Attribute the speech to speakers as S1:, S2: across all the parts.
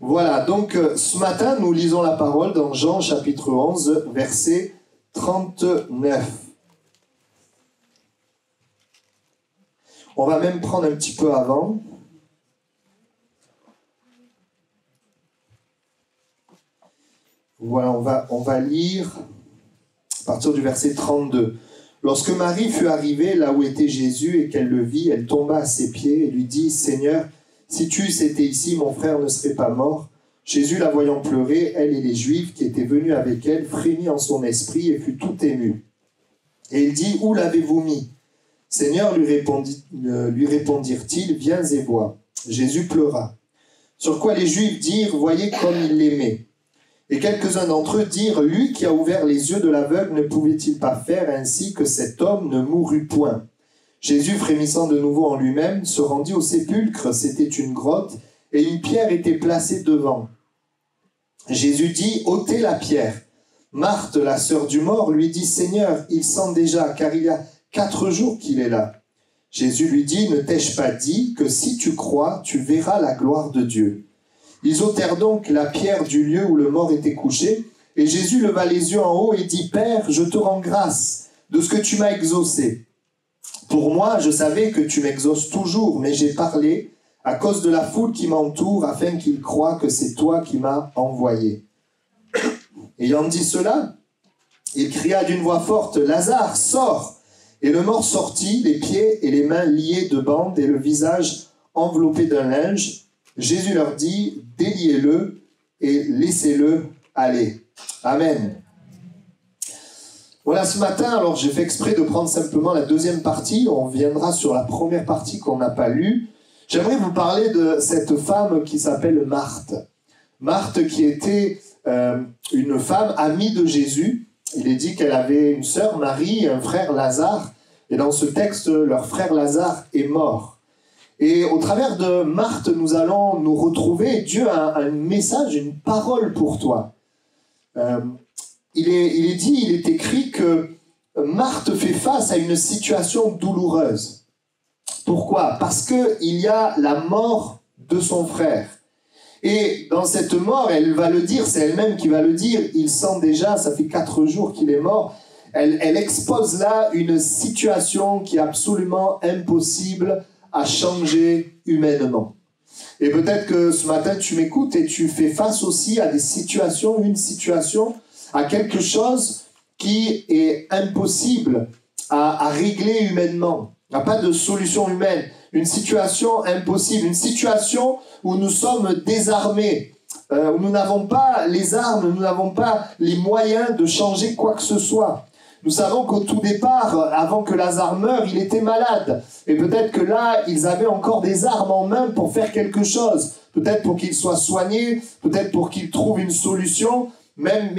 S1: Voilà, donc ce matin, nous lisons la parole dans Jean chapitre 11, verset 39. On va même prendre un petit peu avant. Voilà, on va lire à partir du verset 32. Lorsque Marie fut arrivée là où était Jésus et qu'elle le vit, elle tomba à ses pieds et lui dit « Seigneur, si tu eusses été ici, mon frère ne serait pas mort. » Jésus, la voyant pleurer, elle et les Juifs qui étaient venus avec elle, frémit en son esprit et fut tout ému. Et il dit « Où l'avez-vous mis ?» Seigneur, lui répondirent-ils, « Viens et vois. » Jésus pleura. Sur quoi les Juifs dirent « Voyez comme il l'aimait. » Et quelques-uns d'entre eux dirent « Lui qui a ouvert les yeux de l'aveugle, ne pouvait-il pas faire ainsi que cet homme ne mourût point ?» Jésus, frémissant de nouveau en lui-même, se rendit au sépulcre, c'était une grotte, et une pierre était placée devant. Jésus dit « Ôtez la pierre. » Marthe, la sœur du mort, lui dit « Seigneur, il sent déjà, car il y a 4 jours qu'il est là. » Jésus lui dit « Ne t'ai-je pas dit que si tu crois, tu verras la gloire de Dieu ?» Ils ôtèrent donc la pierre du lieu où le mort était couché, et Jésus leva les yeux en haut et dit « Père, je te rends grâce de ce que tu m'as exaucé. Pour moi, je savais que tu m'exauces toujours, mais j'ai parlé à cause de la foule qui m'entoure, afin qu'ils croient que c'est toi qui m'as envoyé. » Ayant dit cela, il cria d'une voix forte « Lazare, sors !» Et le mort sortit, les pieds et les mains liés de bandes et le visage enveloppé d'un linge. Jésus leur dit « Déliez-le et laissez-le aller. » Amen. Voilà, ce matin, alors j'ai fait exprès de prendre simplement la deuxième partie. On viendra sur la première partie qu'on n'a pas lue. J'aimerais vous parler de cette femme qui s'appelle Marthe. Marthe qui était une femme amie de Jésus. Il est dit qu'elle avait une sœur Marie et un frère Lazare. Et dans ce texte, leur frère Lazare est mort. Et au travers de Marthe, nous allons nous retrouver. Dieu a un message, une parole pour toi. Il est écrit que Marthe fait face à une situation douloureuse. Pourquoi ? Parce qu'il y a la mort de son frère. Et dans cette mort, elle va le dire, c'est elle-même qui va le dire, il sent déjà, ça fait 4 jours qu'il est mort. Elle expose là une situation qui est absolument impossible à changer humainement. Et peut-être que ce matin, tu m'écoutes et tu fais face aussi à des situations, une situation, à quelque chose qui est impossible à régler humainement. Il n'y a pas de solution humaine. Une situation impossible, une situation où nous sommes désarmés, où nous n'avons pas les armes, nous n'avons pas les moyens de changer quoi que ce soit. Nous savons qu'au tout départ, avant que Lazare meure, il était malade. Et peut-être que là, ils avaient encore des armes en main pour faire quelque chose. Peut-être pour qu'il soit soigné, peut-être pour qu'il trouve une solution. Même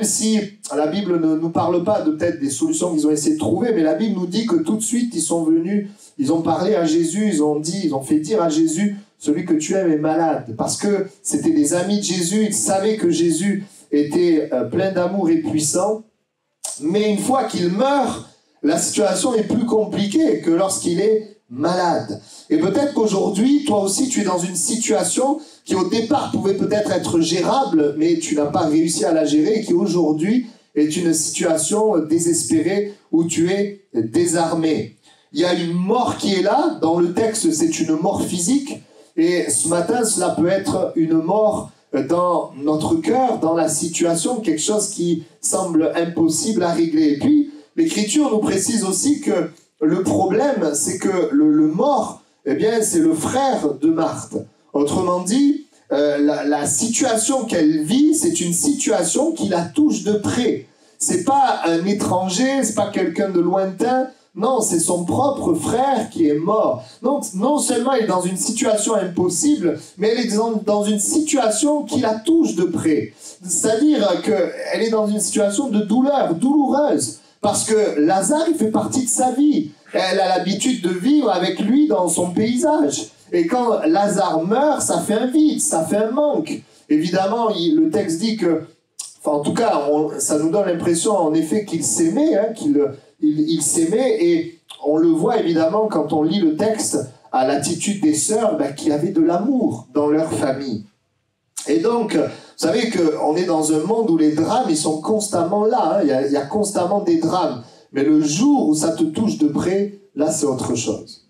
S1: si la Bible ne nous parle pas de peut-être des solutions qu'ils ont essayé de trouver, mais la Bible nous dit que tout de suite, ils sont venus, ils ont parlé à Jésus, ils ont fait dire à Jésus, celui que tu aimes est malade. Parce que c'était des amis de Jésus, ils savaient que Jésus était plein d'amour et puissant. Mais une fois qu'il meurt, la situation est plus compliquée que lorsqu'il est malade. Et peut-être qu'aujourd'hui, toi aussi, tu es dans une situation qui au départ pouvait peut-être être gérable, mais tu n'as pas réussi à la gérer, et qui aujourd'hui est une situation désespérée où tu es désarmé. Il y a une mort qui est là, dans le texte c'est une mort physique, et ce matin cela peut être une mort dans notre cœur, dans la situation, quelque chose qui semble impossible à régler. Et puis l'Écriture nous précise aussi que le problème c'est que le mort, eh bien c'est le frère de Marthe. Autrement dit, la situation qu'elle vit, c'est une situation qui la touche de près. C'est pas un étranger, c'est pas quelqu'un de lointain. Non, c'est son propre frère qui est mort. Donc, non seulement elle est dans une situation impossible, mais elle est dans une situation qui la touche de près. C'est-à-dire qu'elle est dans une situation de douleur, douloureuse. Parce que Lazare, il fait partie de sa vie. Elle a l'habitude de vivre avec lui dans son paysage. Et quand Lazare meurt, ça fait un vide, ça fait un manque. Évidemment, le texte dit que, enfin en tout cas, ça nous donne l'impression en effet qu'il s'aimait, hein, qu'il s'aimait, et on le voit évidemment quand on lit le texte à l'attitude des sœurs, qu'il y avait de l'amour dans leur famille. Et donc, vous savez qu'on est dans un monde où les drames, ils sont constamment là. Hein. Il y a constamment des drames. Mais le jour où ça te touche de près, là, c'est autre chose.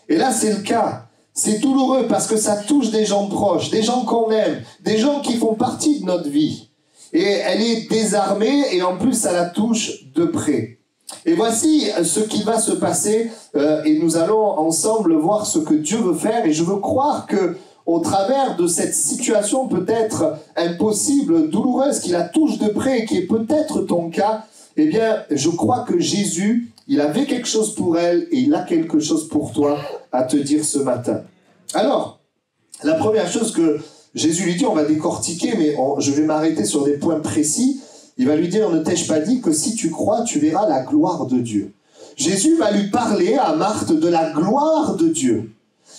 S1: Et là, c'est le cas. C'est douloureux parce que ça touche des gens proches, des gens qu'on aime, des gens qui font partie de notre vie. Et elle est désarmée et en plus, ça la touche de près. Et voici ce qui va se passer et nous allons ensemble voir ce que Dieu veut faire. Et je veux croire que au travers de cette situation peut-être impossible, douloureuse, qui la touche de près et qui est peut-être ton cas, eh bien, je crois que Jésus, il avait quelque chose pour elle et il a quelque chose pour toi à te dire ce matin. Alors, la première chose que Jésus lui dit, on va décortiquer, mais je vais m'arrêter sur des points précis. Il va lui dire, ne t'ai-je pas dit que si tu crois, tu verras la gloire de Dieu. Jésus va lui parler à Marthe de la gloire de Dieu.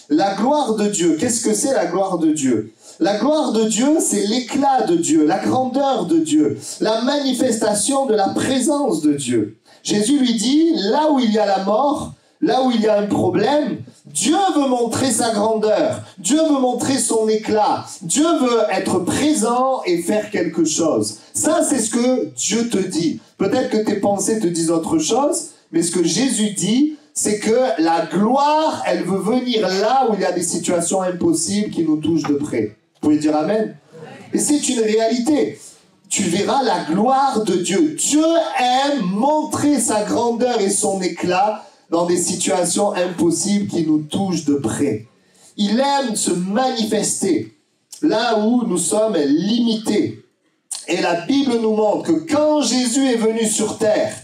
S1: La gloire de Dieu, qu'est-ce que c'est la gloire de Dieu? La gloire de Dieu, c'est l'éclat de Dieu, la grandeur de Dieu, la manifestation de la présence de Dieu. Jésus lui dit, là où il y a la mort, là où il y a un problème, Dieu veut montrer sa grandeur, Dieu veut montrer son éclat, Dieu veut être présent et faire quelque chose. Ça, c'est ce que Dieu te dit. Peut-être que tes pensées te disent autre chose, mais ce que Jésus dit, c'est que la gloire, elle veut venir là où il y a des situations impossibles qui nous touchent de près. Vous pouvez dire amen? Et c'est une réalité. Tu verras la gloire de Dieu. Dieu aime montrer sa grandeur et son éclat dans des situations impossibles qui nous touchent de près. Il aime se manifester là où nous sommes limités. Et la Bible nous montre que quand Jésus est venu sur terre,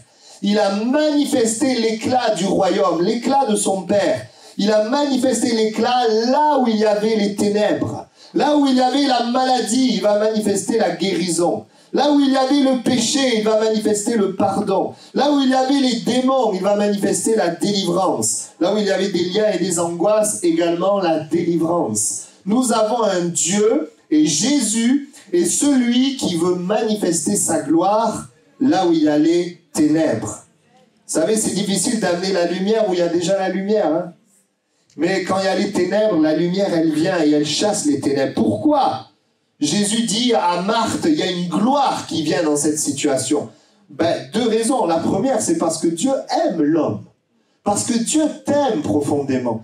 S1: il a manifesté l'éclat du royaume, l'éclat de son Père. Il a manifesté l'éclat là où il y avait les ténèbres. Là où il y avait la maladie, il va manifester la guérison. Là où il y avait le péché, il va manifester le pardon. Là où il y avait les démons, il va manifester la délivrance. Là où il y avait des liens et des angoisses, également la délivrance. Nous avons un Dieu et Jésus est celui qui veut manifester sa gloire là où il y a les ténèbres. Vous savez, c'est difficile d'amener la lumière où il y a déjà la lumière. Hein? Mais quand il y a les ténèbres, la lumière, elle vient et elle chasse les ténèbres. Pourquoi? Jésus dit à Marthe, il y a une gloire qui vient dans cette situation. Deux raisons. La première, c'est parce que Dieu aime l'homme. Parce que Dieu t'aime profondément.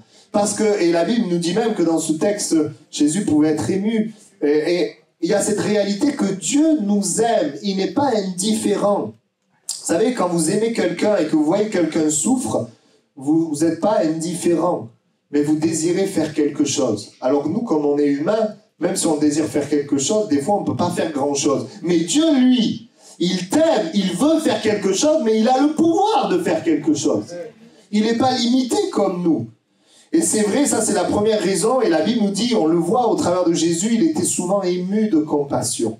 S1: Et la Bible nous dit même que dans ce texte, Jésus pouvait être ému. Et il y a cette réalité que Dieu nous aime. Il n'est pas indifférent. Vous savez, quand vous aimez quelqu'un et que vous voyez quelqu'un souffre, vous n'êtes pas indifférent, mais vous désirez faire quelque chose. Alors nous, comme on est humain, même si on désire faire quelque chose, des fois on ne peut pas faire grand-chose. Mais Dieu, lui, il t'aime, il veut faire quelque chose, mais il a le pouvoir de faire quelque chose. Il n'est pas limité comme nous. Et c'est vrai, ça c'est la première raison, et la Bible nous dit, on le voit au travers de Jésus, il était souvent ému de compassion.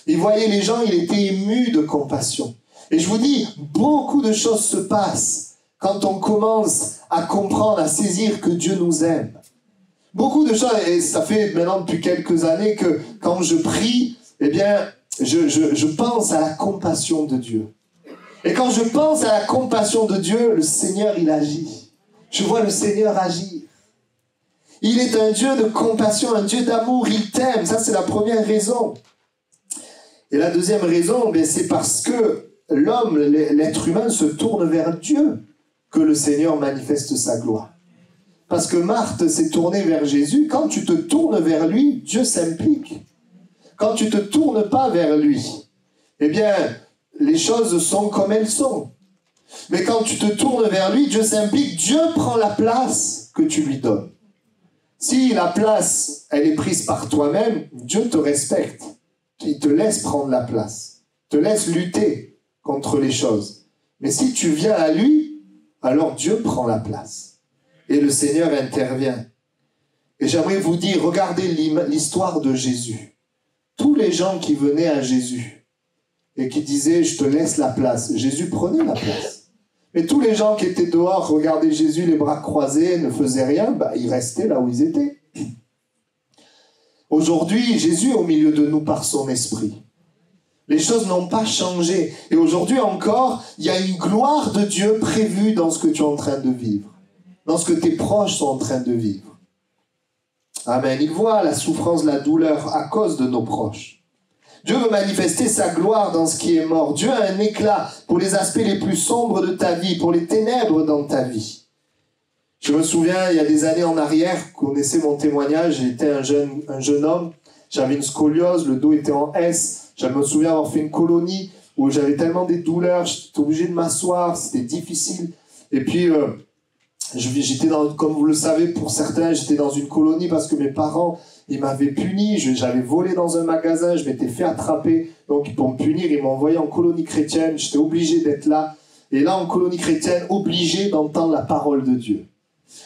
S1: Il voyait les gens, il était ému de compassion. Et je vous dis, beaucoup de choses se passent quand on commence à comprendre, à saisir que Dieu nous aime. Beaucoup de choses, et ça fait maintenant depuis quelques années que quand je prie, eh bien, je pense à la compassion de Dieu. Et quand je pense à la compassion de Dieu, le Seigneur, il agit. Je vois le Seigneur agir. Il est un Dieu de compassion, un Dieu d'amour, il t'aime. Ça, c'est la première raison. Et la deuxième raison, c'est parce que l'homme, l'être humain, se tourne vers Dieu que le Seigneur manifeste sa gloire. Parce que Marthe s'est tournée vers Jésus. Quand tu te tournes vers lui, Dieu s'implique. Quand tu ne te tournes pas vers lui, eh bien, les choses sont comme elles sont. Mais quand tu te tournes vers lui, Dieu s'implique. Dieu prend la place que tu lui donnes. Si la place, elle est prise par toi-même, Dieu te respecte. Il te laisse prendre la place. Te laisse lutter contre les choses. Mais si tu viens à lui, alors Dieu prend la place. Et le Seigneur intervient. Et j'aimerais vous dire, regardez l'histoire de Jésus. Tous les gens qui venaient à Jésus et qui disaient, je te laisse la place, Jésus prenait la place. Mais tous les gens qui étaient dehors, regardaient Jésus les bras croisés, ne faisaient rien, ils restaient là où ils étaient. Aujourd'hui, Jésus est au milieu de nous par son esprit. Les choses n'ont pas changé. Et aujourd'hui encore, il y a une gloire de Dieu prévue dans ce que tu es en train de vivre. Dans ce que tes proches sont en train de vivre. Amen. Il voit la souffrance, la douleur à cause de nos proches. Dieu veut manifester sa gloire dans ce qui est mort. Dieu a un éclat pour les aspects les plus sombres de ta vie, pour les ténèbres dans ta vie. Je me souviens, il y a des années en arrière, vous connaissez mon témoignage, j'étais un jeune homme, j'avais une scoliose, le dos était en S, je me souviens avoir fait une colonie où j'avais tellement des douleurs, j'étais obligé de m'asseoir, c'était difficile. Et puis, j'étais comme vous le savez, pour certains, j'étais dans une colonie parce que mes parents, ils m'avaient puni, j'avais volé dans un magasin, je m'étais fait attraper. Donc pour me punir, ils m'ont envoyé en colonie chrétienne, j'étais obligé d'être là. Et là, en colonie chrétienne, obligé d'entendre la parole de Dieu.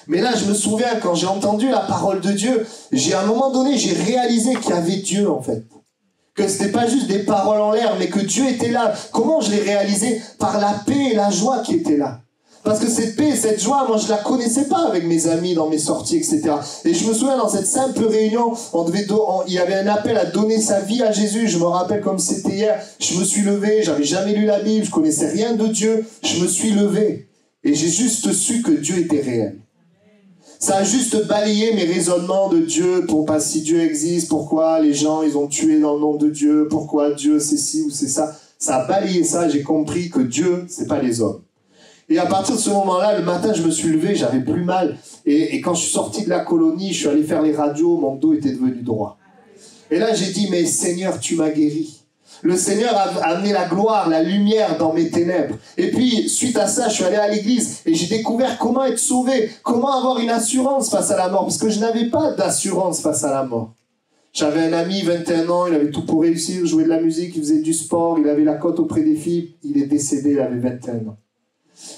S1: Mais là, je me souviens, quand j'ai entendu la parole de Dieu, à un moment donné, j'ai réalisé qu'il y avait Dieu, en fait. Que c'était pas juste des paroles en l'air, mais que Dieu était là. Comment je l'ai réalisé? Par la paix et la joie qui étaient là. Parce que cette paix et cette joie, moi, je la connaissais pas avec mes amis dans mes sorties, etc. Et je me souviens, dans cette simple réunion, il y avait un appel à donner sa vie à Jésus. Je me rappelle comme c'était hier. Je me suis levé, j'avais jamais lu la Bible, je connaissais rien de Dieu. Je me suis levé. Et j'ai juste su que Dieu était réel. Ça a juste balayé mes raisonnements de Dieu, si Dieu existe, pourquoi les gens ils ont tué dans le nom de Dieu, pourquoi Dieu c'est ci ou c'est ça. Ça a balayé ça, j'ai compris que Dieu, c'est pas les hommes. Et à partir de ce moment-là, le matin, je me suis levé, j'avais plus mal. Et quand je suis sorti de la colonie, je suis allé faire les radios, mon dos était devenu droit. Et là, j'ai dit, mais Seigneur, tu m'as guéri. Le Seigneur a amené la gloire, la lumière dans mes ténèbres. Et puis, suite à ça, je suis allé à l'église et j'ai découvert comment être sauvé, comment avoir une assurance face à la mort, parce que je n'avais pas d'assurance face à la mort. J'avais un ami, 21 ans, il avait tout pour réussir, jouer de la musique, il faisait du sport, il avait la cote auprès des filles, il est décédé, il avait 21 ans.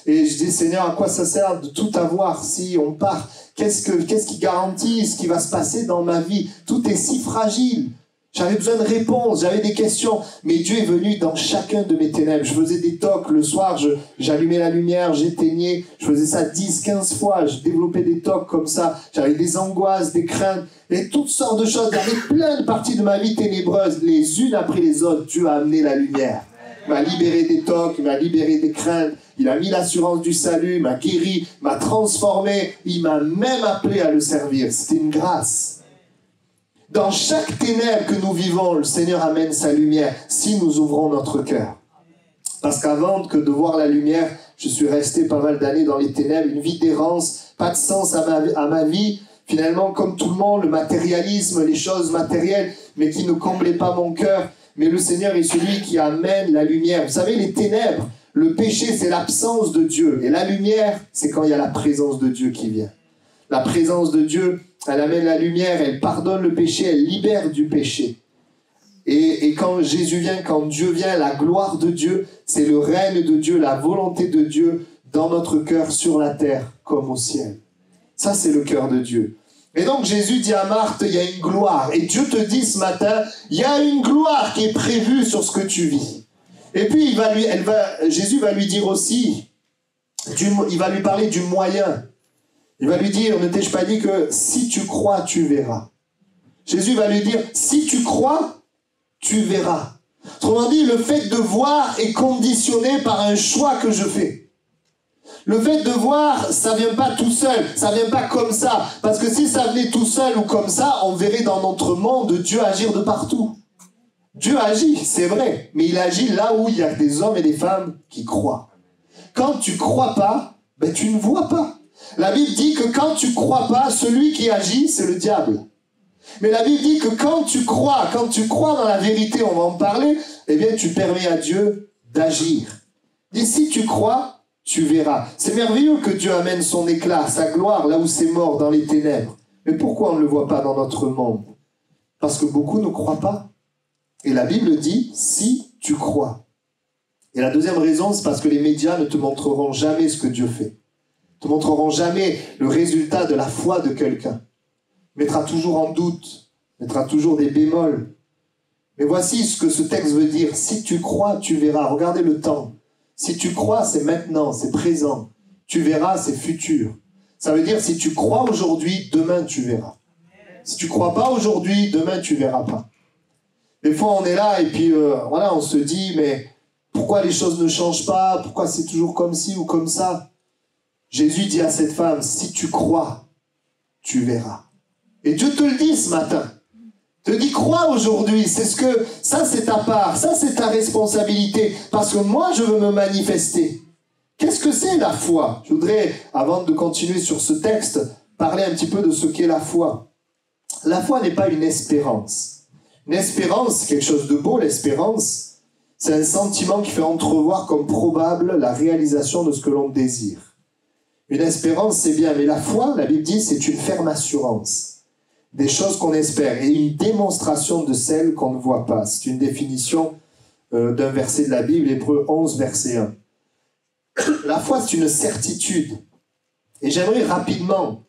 S1: Et je dis, Seigneur, à quoi ça sert de tout avoir si on part? Qu'est-ce qui garantit ce qui va se passer dans ma vie? Tout est si fragile. J'avais besoin de réponses, j'avais des questions. Mais Dieu est venu dans chacun de mes ténèbres. Je faisais des tocs le soir, j'allumais la lumière, j'éteignais. Je faisais ça 10, 15 fois. Je développais des tocs comme ça. J'avais des angoisses, des craintes et toutes sortes de choses. Il y avait plein de parties de ma vie ténébreuses. Les unes après les autres, Dieu a amené la lumière. Il m'a libéré des tocs, il m'a libéré des craintes. Il a mis l'assurance du salut, il m'a guéri, il m'a transformé. Il m'a même appelé à le servir. C'était une grâce. Dans chaque ténèbre que nous vivons, le Seigneur amène sa lumière si nous ouvrons notre cœur. Parce qu'avant que de voir la lumière, je suis resté pas mal d'années dans les ténèbres, une vie d'errance, pas de sens à ma vie. Finalement, comme tout le monde, le matérialisme, les choses matérielles, mais qui ne comblaient pas mon cœur. Mais le Seigneur est celui qui amène la lumière. Vous savez, les ténèbres, le péché, c'est l'absence de Dieu. Et la lumière, c'est quand il y a la présence de Dieu qui vient. La présence de Dieu, elle amène la lumière, elle pardonne le péché, elle libère du péché. Et quand Jésus vient, quand Dieu vient, la gloire de Dieu, c'est le règne de Dieu, la volonté de Dieu dans notre cœur, sur la terre comme au ciel. Ça, c'est le cœur de Dieu. Et donc Jésus dit à Marthe, il y a une gloire. Et Dieu te dit ce matin, il y a une gloire qui est prévue sur ce que tu vis. Et puis Jésus va lui dire aussi, il va lui parler du moyen. Il va lui dire, ne t'ai-je pas dit que si tu crois, tu verras. Jésus va lui dire, si tu crois, tu verras. Autrement dit, le fait de voir est conditionné par un choix que je fais. Le fait de voir, ça vient pas tout seul, ça vient pas comme ça. Parce que si ça venait tout seul ou comme ça, on verrait dans notre monde Dieu agir de partout. Dieu agit, c'est vrai, mais il agit là où il y a des hommes et des femmes qui croient. Quand tu crois pas, ben tu ne vois pas. La Bible dit que quand tu crois pas, celui qui agit, c'est le diable. Mais la Bible dit que quand tu crois dans la vérité, on va en parler, eh bien tu permets à Dieu d'agir. Et si tu crois, tu verras. C'est merveilleux que Dieu amène son éclat, sa gloire, là où c'est mort, dans les ténèbres. Mais pourquoi on ne le voit pas dans notre monde? Parce que beaucoup ne croient pas. Et la Bible dit, si tu crois. Et la deuxième raison, c'est parce que les médias ne te montreront jamais ce que Dieu fait. Ne te montreront jamais le résultat de la foi de quelqu'un. Mettra toujours en doute, mettra toujours des bémols. Mais voici ce que ce texte veut dire. Si tu crois, tu verras. Regardez le temps. Si tu crois, c'est maintenant, c'est présent. Tu verras, c'est futur. Ça veut dire, si tu crois aujourd'hui, demain tu verras. Si tu crois pas aujourd'hui, demain tu verras pas. Des fois, on est là et puis voilà, on se dit, mais pourquoi les choses ne changent pas? Pourquoi c'est toujours comme ci ou comme ça? Jésus dit à cette femme, si tu crois, tu verras. Et Dieu te le dit ce matin. Te dit, crois aujourd'hui, ça c'est ta part, ça c'est ta responsabilité, parce que moi je veux me manifester. Qu'est-ce que c'est la foi? Je voudrais, avant de continuer sur ce texte, parler un petit peu de ce qu'est la foi. La foi n'est pas une espérance. Une espérance, c'est quelque chose de beau, l'espérance. C'est un sentiment qui fait entrevoir comme probable la réalisation de ce que l'on désire. Une espérance, c'est bien, mais la foi, la Bible dit, c'est une ferme assurance des choses qu'on espère et une démonstration de celles qu'on ne voit pas. C'est une définition d'un verset de la Bible, Hébreux 11, verset 1. La foi, c'est une certitude. Et j'aimerais rapidement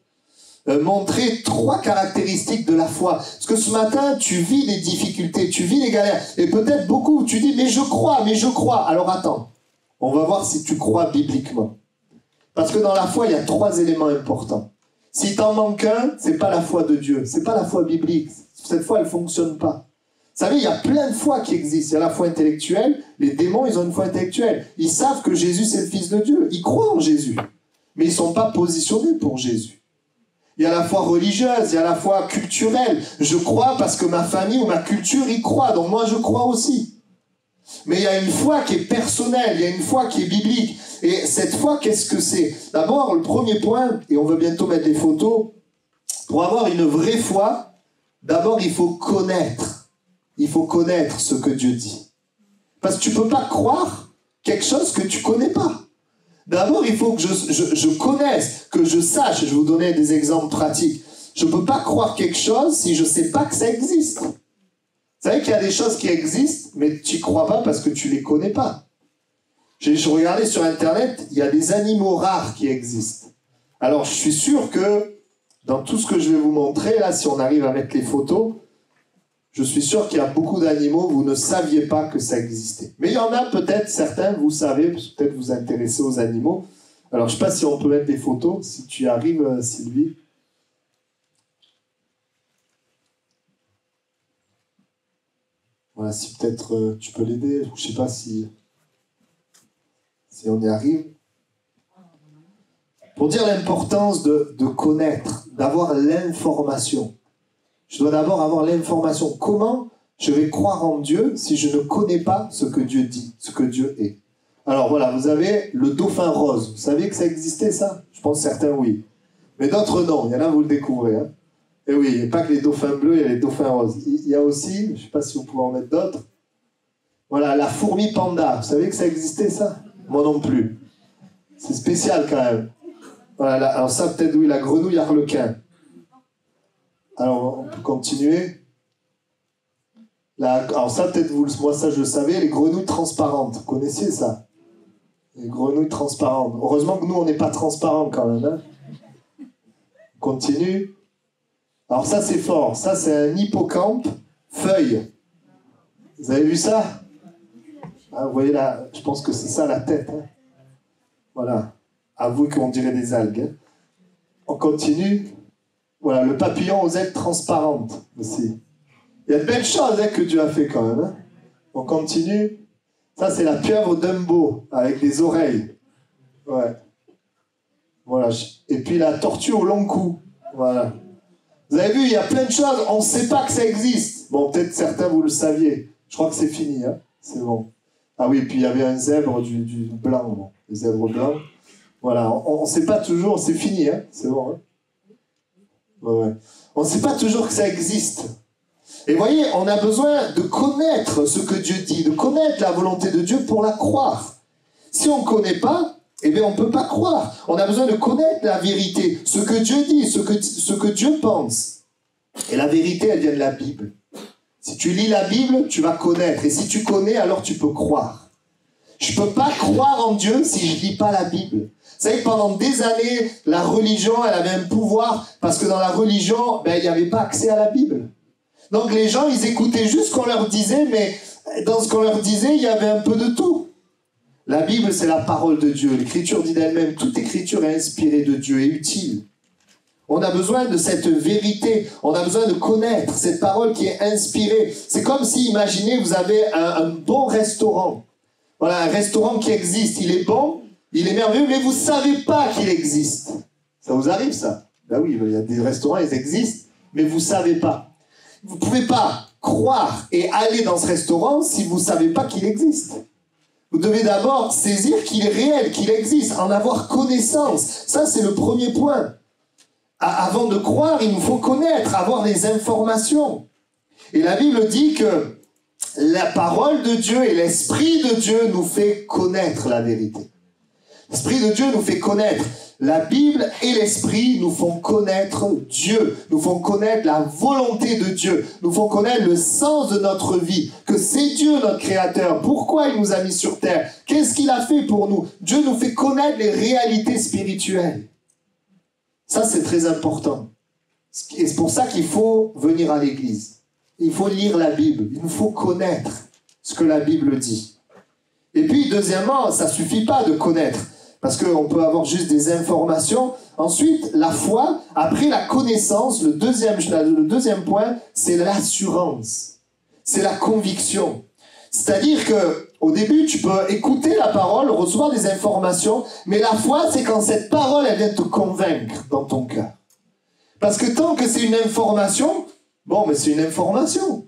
S1: montrer 3 caractéristiques de la foi. Parce que ce matin, tu vis des difficultés, tu vis des galères. Et peut-être beaucoup, tu dis, mais je crois. Alors attends, on va voir si tu crois bibliquement. Parce que dans la foi, il y a 3 éléments importants. Si t'en manques un, c'est pas la foi de Dieu, c'est pas la foi biblique. Cette foi, elle fonctionne pas. Vous savez, il y a plein de foi qui existent. Il y a la foi intellectuelle. Les démons, ils ont une foi intellectuelle. Ils savent que Jésus, c'est le Fils de Dieu. Ils croient en Jésus. Mais ils ne sont pas positionnés pour Jésus. Il y a la foi religieuse, il y a la foi culturelle. Je crois parce que ma famille ou ma culture y croit. Donc moi, je crois aussi. Mais il y a une foi qui est personnelle. Il y a une foi qui est biblique. Et cette foi, qu'est-ce que c'est? D'abord, le premier point, et on va bientôt mettre des photos, pour avoir une vraie foi, d'abord, il faut connaître. Il faut connaître ce que Dieu dit. Parce que tu ne peux pas croire quelque chose que tu ne connais pas. D'abord, il faut que je connaisse, que je sache. Je vais vous donner des exemples pratiques. Je ne peux pas croire quelque chose si je ne sais pas que ça existe. Vous savez qu'il y a des choses qui existent, mais tu n'y crois pas parce que tu ne les connais pas. Je regardais sur Internet, il y a des animaux rares qui existent. Alors, je suis sûr que dans tout ce que je vais vous montrer, là, si on arrive à mettre les photos, je suis sûr qu'il y a beaucoup d'animaux, vous ne saviez pas que ça existait. Mais il y en a peut-être certains, vous savez, peut-être vous intéressez aux animaux. Alors, je ne sais pas si on peut mettre des photos, si tu y arrives, Sylvie. Voilà, si peut-être tu peux l'aider, je ne sais pas si on y arrive. Pour dire l'importance de connaître, d'avoir l'information. Je dois d'abord avoir l'information. Comment je vais croire en Dieu si je ne connais pas ce que Dieu dit, ce que Dieu est? Alors voilà, vous avez le dauphin rose. Vous saviez que ça existait, ça? Je pense certains, oui. Mais d'autres, non. Il y en a, vous le découvrez. Hein. Et oui, il n'y a pas que les dauphins bleus, il y a les dauphins roses. Il y a aussi, je ne sais pas si vous pouvez en mettre d'autres, voilà, la fourmi panda. Vous savez que ça existait, ça? Moi non plus. C'est spécial, quand même. Voilà, alors ça, peut-être, oui, la grenouille arlequin. Alors, on peut continuer. Alors ça, peut-être, moi, ça, je le savais, les grenouilles transparentes. Vous connaissiez ça? Les grenouilles transparentes. Heureusement que nous, on n'est pas transparents, quand même. Hein. On continue. Alors ça, c'est fort. Ça, c'est un hippocampe feuille. Vous avez vu ça? Ah, vous voyez là, je pense que c'est ça, la tête. Hein. Voilà. Avouez qu'on dirait des algues. Hein. On continue. Voilà, le papillon aux ailes transparentes aussi. Il y a de belles choses hein, que Dieu a fait quand même. Hein. On continue. Ça, c'est la pieuvre Dumbo avec des oreilles. Ouais. Voilà. Et puis la tortue au long cou. Voilà. Vous avez vu, il y a plein de choses. On ne sait pas que ça existe. Bon, peut-être certains, vous le saviez. Je crois que c'est fini. Hein. C'est bon. Ah oui, et puis il y avait un zèbre du blanc. Bon. Le zèbre blanc. Voilà. On ne sait pas toujours. C'est fini. Hein. C'est bon. Hein. Ouais. On ne sait pas toujours que ça existe. Et vous voyez, on a besoin de connaître ce que Dieu dit, de connaître la volonté de Dieu pour la croire. Si on ne connaît pas, eh bien on ne peut pas croire. On a besoin de connaître la vérité, ce que Dieu dit, ce que Dieu pense. Et la vérité, elle vient de la Bible. Si tu lis la Bible, tu vas connaître. Et si tu connais, alors tu peux croire. Je ne peux pas croire en Dieu si je ne lis pas la Bible. Vous savez que pendant des années, la religion, elle avait un pouvoir, parce que dans la religion, il n'y avait pas accès à la Bible. Donc les gens, ils écoutaient juste ce qu'on leur disait, mais dans ce qu'on leur disait, il y avait un peu de tout. La Bible, c'est la parole de Dieu. L'Écriture dit d'elle-même, toute Écriture est inspirée de Dieu et utile. On a besoin de cette vérité, on a besoin de connaître cette parole qui est inspirée. C'est comme si, imaginez, vous avez un bon restaurant. Voilà, un restaurant qui existe, il est bon, il est merveilleux, mais vous ne savez pas qu'il existe. Ça vous arrive, ça? Ben oui, il y a des restaurants, ils existent. mais vous ne savez pas. Vous ne pouvez pas croire et aller dans ce restaurant si vous ne savez pas qu'il existe. Vous devez d'abord saisir qu'il est réel, qu'il existe, en avoir connaissance. Ça, c'est le premier point. Avant de croire, il nous faut connaître, avoir des informations. Et la Bible dit que la parole de Dieu et l'Esprit de Dieu nous fait connaître la vérité. L'Esprit de Dieu nous fait connaître. La Bible et l'Esprit nous font connaître Dieu, nous font connaître la volonté de Dieu, nous font connaître le sens de notre vie, que c'est Dieu notre Créateur, pourquoi il nous a mis sur terre, qu'est-ce qu'il a fait pour nous. Dieu nous fait connaître les réalités spirituelles. Ça, c'est très important. Et c'est pour ça qu'il faut venir à l'église. Il faut lire la Bible, il nous faut connaître ce que la Bible dit. Et puis, deuxièmement, ça ne suffit pas de connaître. Parce qu'on peut avoir juste des informations. Ensuite, la foi, après la connaissance, le deuxième point, c'est l'assurance. C'est la conviction. C'est-à-dire qu'au début, tu peux écouter la parole, recevoir des informations, mais la foi, c'est quand cette parole, elle vient te convaincre dans ton cœur. Parce que tant que c'est une information, bon, mais c'est une information.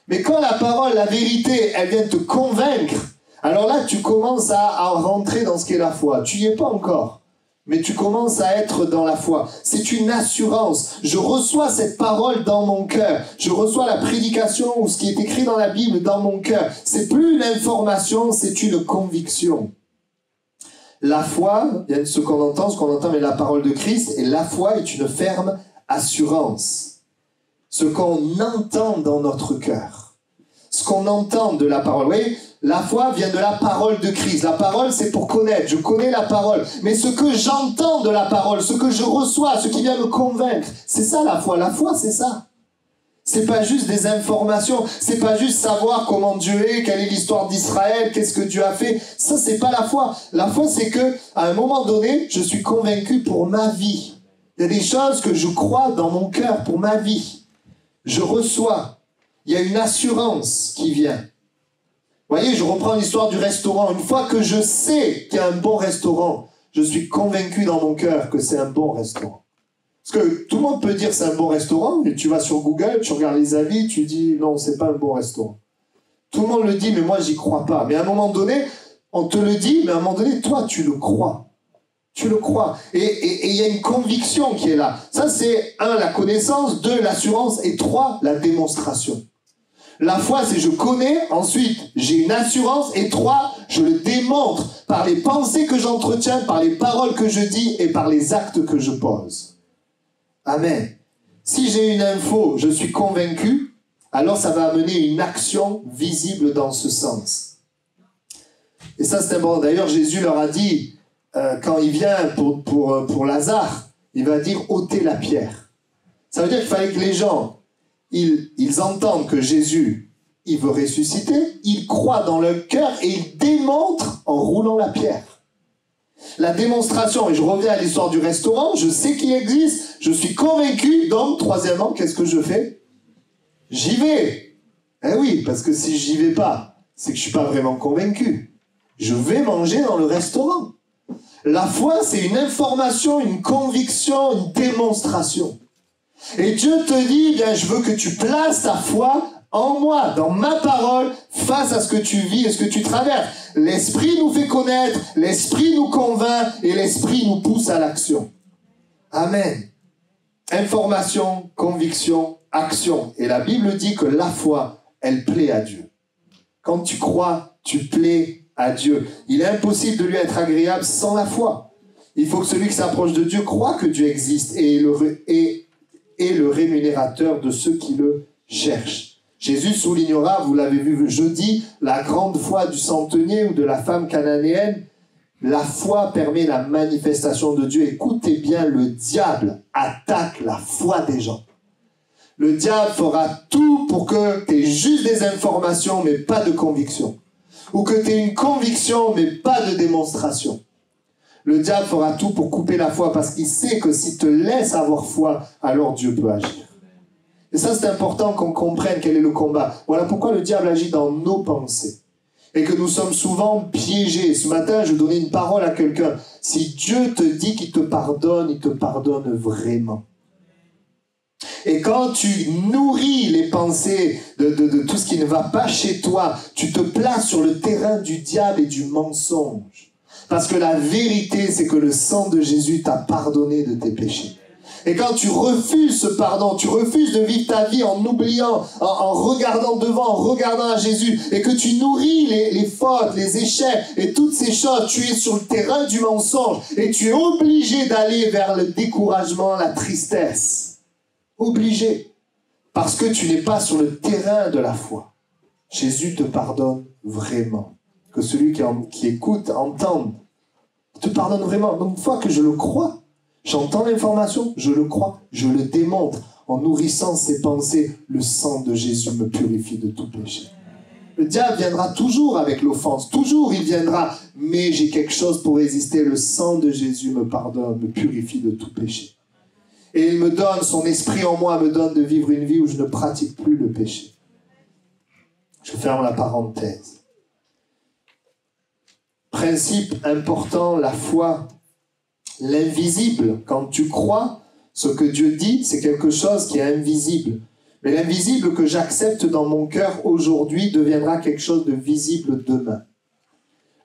S1: Mais quand la parole, la vérité, elle vient te convaincre, alors là, tu commences à rentrer dans ce qu'est la foi. Tu n'y es pas encore, mais tu commences à être dans la foi. C'est une assurance. Je reçois cette parole dans mon cœur. Je reçois la prédication ou ce qui est écrit dans la Bible dans mon cœur. C'est plus une information, c'est une conviction. La foi, il y a ce qu'on entend, mais la parole de Christ, et la foi est une ferme assurance. Ce qu'on entend dans notre cœur. Ce qu'on entend de la parole. Vous voyez, la foi vient de la parole de Christ. La parole, c'est pour connaître. Je connais la parole. Mais ce que j'entends de la parole, ce que je reçois, ce qui vient me convaincre, c'est ça la foi. La foi, c'est ça. C'est pas juste des informations. C'est pas juste savoir comment Dieu est, quelle est l'histoire d'Israël, qu'est-ce que Dieu a fait. Ça, c'est pas la foi. La foi, c'est que, à un moment donné, je suis convaincu pour ma vie. Il y a des choses que je crois dans mon cœur pour ma vie. Je reçois. Il y a une assurance qui vient. Vous voyez, je reprends l'histoire du restaurant. Une fois que je sais qu'il y a un bon restaurant, je suis convaincu dans mon cœur que c'est un bon restaurant. Parce que tout le monde peut dire c'est un bon restaurant, mais tu vas sur Google, tu regardes les avis, tu dis non, c'est pas un bon restaurant. Tout le monde le dit, mais moi, j'y crois pas. Mais à un moment donné, on te le dit, mais à un moment donné, toi, tu le crois. Tu le crois. Et il y a une conviction qui est là. Ça, c'est 1, la connaissance, 2, l'assurance, et 3, la démonstration. La foi, c'est je connais, ensuite j'ai une assurance, et 3, je le démontre par les pensées que j'entretiens, par les paroles que je dis et par les actes que je pose. Amen. Si j'ai une info, je suis convaincu, alors ça va amener une action visible dans ce sens. Et ça, c'est important. D'ailleurs, Jésus leur a dit, quand il vient pour Lazare, il va dire ôtez la pierre. Ça veut dire qu'il fallait que les gens ils entendent que Jésus, il veut ressusciter, ils croient dans leur cœur et ils démontrent en roulant la pierre. La démonstration, et je reviens à l'histoire du restaurant, je sais qu'il existe, je suis convaincu, donc, troisièmement, qu'est-ce que je fais? J'y vais. Eh oui, parce que si j'y vais pas, c'est que je suis pas vraiment convaincu. Je vais manger dans le restaurant. La foi, c'est une information, une conviction, une démonstration. Et Dieu te dit, bien, je veux que tu places ta foi en moi, dans ma parole, face à ce que tu vis et ce que tu traverses. L'Esprit nous fait connaître, l'Esprit nous convainc et l'Esprit nous pousse à l'action. Amen. Information, conviction, action. Et la Bible dit que la foi, elle plaît à Dieu. Quand tu crois, tu plais à Dieu. Il est impossible de lui être agréable sans la foi. Il faut que celui qui s'approche de Dieu croit que Dieu existe et est le rémunérateur de ceux qui le cherchent. Jésus soulignera, vous l'avez vu jeudi, la grande foi du centenier ou de la femme cananéenne. La foi permet la manifestation de Dieu. Écoutez bien, le diable attaque la foi des gens. Le diable fera tout pour que tu aies juste des informations, mais pas de conviction. Ou que tu aies une conviction, mais pas de démonstration. Le diable fera tout pour couper la foi parce qu'il sait que s'il te laisse avoir foi, alors Dieu peut agir. Et ça, c'est important qu'on comprenne quel est le combat. Voilà pourquoi le diable agit dans nos pensées. Et que nous sommes souvent piégés. Ce matin, je donnais une parole à quelqu'un. Si Dieu te dit qu'il te pardonne, il te pardonne vraiment. Et quand tu nourris les pensées de tout ce qui ne va pas chez toi, tu te places sur le terrain du diable et du mensonge. Parce que la vérité, c'est que le sang de Jésus t'a pardonné de tes péchés. Et quand tu refuses ce pardon, tu refuses de vivre ta vie en oubliant, en regardant devant, en regardant à Jésus, et que tu nourris les fautes, les échecs et toutes ces choses, tu es sur le terrain du mensonge et tu es obligé d'aller vers le découragement, la tristesse. Obligé. Parce que tu n'es pas sur le terrain de la foi. Jésus te pardonne vraiment. Que celui qui écoute, entende. Il te pardonne vraiment. Donc une fois que je le crois, j'entends l'information, je le crois, je le démontre. En nourrissant ses pensées, le sang de Jésus me purifie de tout péché. Le diable viendra toujours avec l'offense, toujours il viendra. Mais j'ai quelque chose pour résister. Le sang de Jésus me pardonne, me purifie de tout péché. Et il me donne, son esprit en moi me donne de vivre une vie où je ne pratique plus le péché. Je ferme la parenthèse. Principe important, la foi. L'invisible, quand tu crois, ce que Dieu dit, c'est quelque chose qui est invisible. Mais l'invisible que j'accepte dans mon cœur aujourd'hui deviendra quelque chose de visible demain.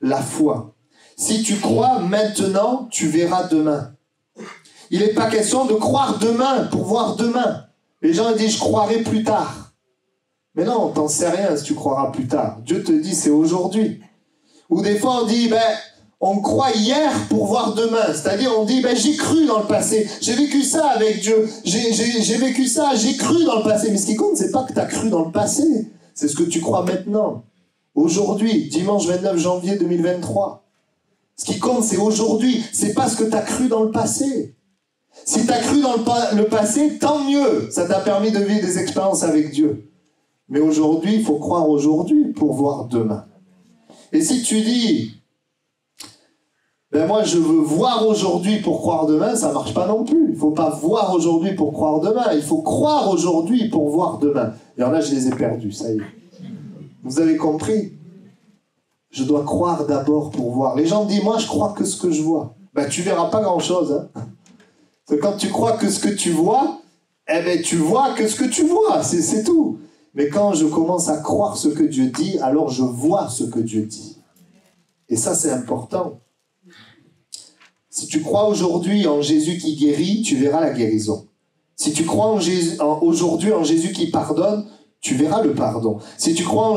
S1: La foi. Si tu crois maintenant, tu verras demain. Il n'est pas question de croire demain pour voir demain. Les gens disent, je croirai plus tard. Mais non, t'en sais rien si tu croiras plus tard. Dieu te dit, c'est aujourd'hui. Ou des fois, on dit, on croit hier pour voir demain. C'est-à-dire, on dit, j'ai cru dans le passé. J'ai vécu ça avec Dieu. J'ai vécu ça, j'ai cru dans le passé. Mais ce qui compte, c'est pas que tu as cru dans le passé. C'est ce que tu crois maintenant. Aujourd'hui, dimanche 29 janvier 2023. Ce qui compte, c'est aujourd'hui. C'est pas ce que tu as cru dans le passé. Si tu as cru dans le passé, tant mieux. Ça t'a permis de vivre des expériences avec Dieu. Mais aujourd'hui, il faut croire aujourd'hui pour voir demain. Et si tu dis, moi je veux voir aujourd'hui pour croire demain, ça ne marche pas non plus. Il ne faut pas voir aujourd'hui pour croire demain. Il faut croire aujourd'hui pour voir demain. Et alors là, je les ai perdus, ça y est. Vous avez compris? Je dois croire d'abord pour voir. Les gens me disent, moi je crois que ce que je vois. Tu ne verras pas grand-chose. Hein. Parce que quand tu crois que ce que tu vois, tu vois que ce que tu vois, c'est tout. Mais quand je commence à croire ce que Dieu dit, alors je vois ce que Dieu dit. Et ça, c'est important. Si tu crois aujourd'hui en Jésus qui guérit, tu verras la guérison. Si tu crois aujourd'hui en Jésus qui pardonne, tu verras le pardon. Si tu crois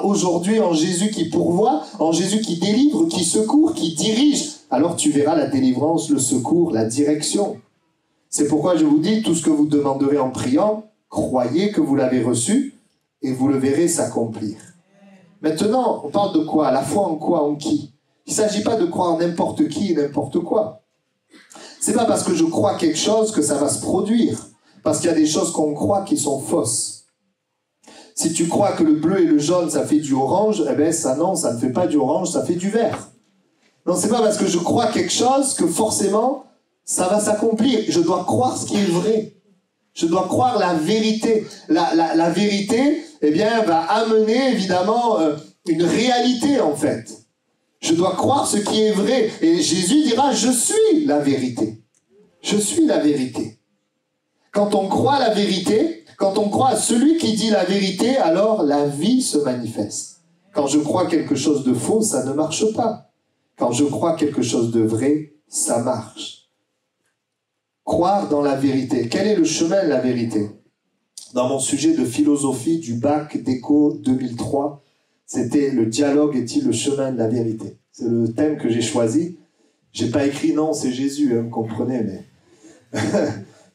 S1: aujourd'hui en Jésus qui pourvoit, en Jésus qui délivre, qui secourt, qui dirige, alors tu verras la délivrance, le secours, la direction. C'est pourquoi je vous dis, tout ce que vous demanderez en priant, croyez que vous l'avez reçu et vous le verrez s'accomplir. Maintenant, on parle de quoi? La foi en quoi? En qui? Il ne s'agit pas de croire en n'importe qui et n'importe quoi. C'est pas parce que je crois quelque chose que ça va se produire. Parce qu'il y a des choses qu'on croit qui sont fausses. Si tu crois que le bleu et le jaune, ça fait du orange, ça non, ça ne fait pas du orange, ça fait du vert. Non, c'est pas parce que je crois quelque chose que forcément, ça va s'accomplir. Je dois croire ce qui est vrai. Je dois croire la vérité. La vérité, va amener évidemment une réalité en fait. Je dois croire ce qui est vrai. Et Jésus dira, je suis la vérité. Je suis la vérité. Quand on croit la vérité, quand on croit à celui qui dit la vérité, alors la vie se manifeste. Quand je crois quelque chose de faux, ça ne marche pas. Quand je crois quelque chose de vrai, ça marche. Croire dans la vérité. Quel est le chemin de la vérité? Dans mon sujet de philosophie du bac d'éco 2003, c'était le dialogue est-il le chemin de la vérité? C'est le thème que j'ai choisi. J'ai pas écrit non, c'est Jésus, vous comprenez, mais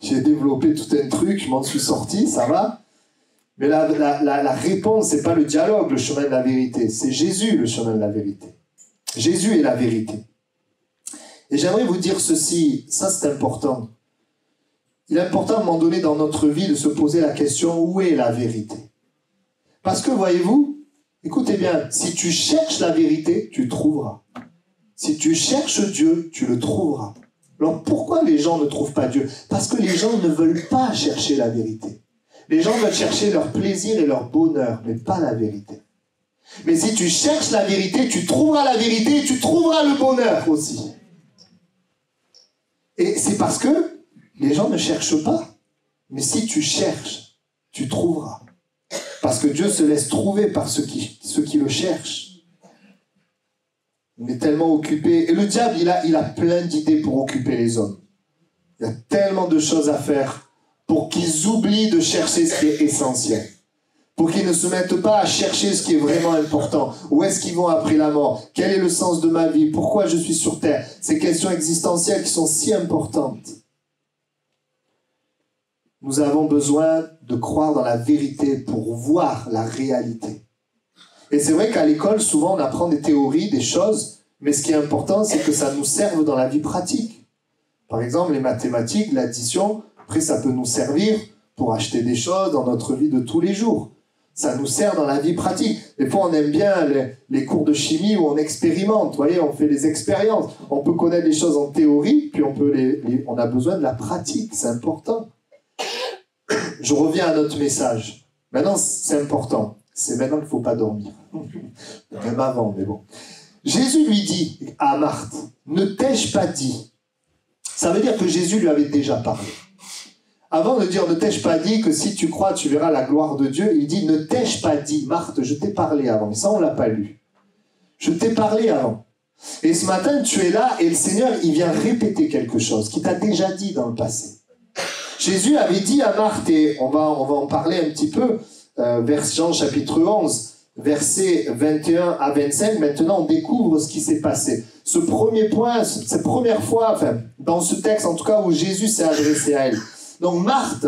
S1: j'ai développé tout un truc, je m'en suis sorti, ça va. Mais la réponse, c'est pas le dialogue, le chemin de la vérité, c'est Jésus, le chemin de la vérité. Jésus est la vérité. Et j'aimerais vous dire ceci, ça c'est important. Il est important à un moment donné dans notre vie de se poser la question, où est la vérité? Parce que, voyez-vous, écoutez bien, si tu cherches la vérité, tu trouveras. Si tu cherches Dieu, tu le trouveras. Alors pourquoi les gens ne trouvent pas Dieu? Parce que les gens ne veulent pas chercher la vérité. Les gens veulent chercher leur plaisir et leur bonheur, mais pas la vérité. Mais si tu cherches la vérité, tu trouveras la vérité et tu trouveras le bonheur aussi. Et c'est parce que les gens ne cherchent pas. Mais si tu cherches, tu trouveras. Parce que Dieu se laisse trouver par ceux qui le cherchent. On est tellement occupé. Et le diable, il a plein d'idées pour occuper les hommes. Il y a tellement de choses à faire pour qu'ils oublient de chercher ce qui est essentiel. Pour qu'ils ne se mettent pas à chercher ce qui est vraiment important. Où est-ce qu'ils vont après la mort? Quel est le sens de ma vie? Pourquoi je suis sur terre? Ces questions existentielles qui sont si importantes. Nous avons besoin de croire dans la vérité pour voir la réalité. Et c'est vrai qu'à l'école, souvent, on apprend des théories, des choses, mais ce qui est important, c'est que ça nous serve dans la vie pratique. Par exemple, les mathématiques, l'addition, après, ça peut nous servir pour acheter des choses dans notre vie de tous les jours. Ça nous sert dans la vie pratique. Des fois, on aime bien les cours de chimie où on expérimente. Vous voyez, on fait des expériences. On peut connaître les choses en théorie, puis on a besoin de la pratique. C'est important. Je reviens à notre message. Maintenant, c'est important. C'est maintenant qu'il ne faut pas dormir. Même avant, mais bon. Jésus lui dit à Marthe, « Ne t'ai-je pas dit ?» Ça veut dire que Jésus lui avait déjà parlé. Avant de dire « Ne t'ai-je pas dit que si tu crois, tu verras la gloire de Dieu », il dit « Ne t'ai-je pas dit, Marthe, je t'ai parlé avant. » Ça, on ne l'a pas lu. Je t'ai parlé avant. Et ce matin, tu es là et le Seigneur, il vient répéter quelque chose qu'il t'a déjà dit dans le passé. Jésus avait dit à Marthe, et on va en parler un petit peu, vers Jean chapitre 11, versets 21 à 25, maintenant on découvre ce qui s'est passé. Ce premier point, cette première fois, enfin, dans ce texte en tout cas, où Jésus s'est adressé à elle. Donc Marthe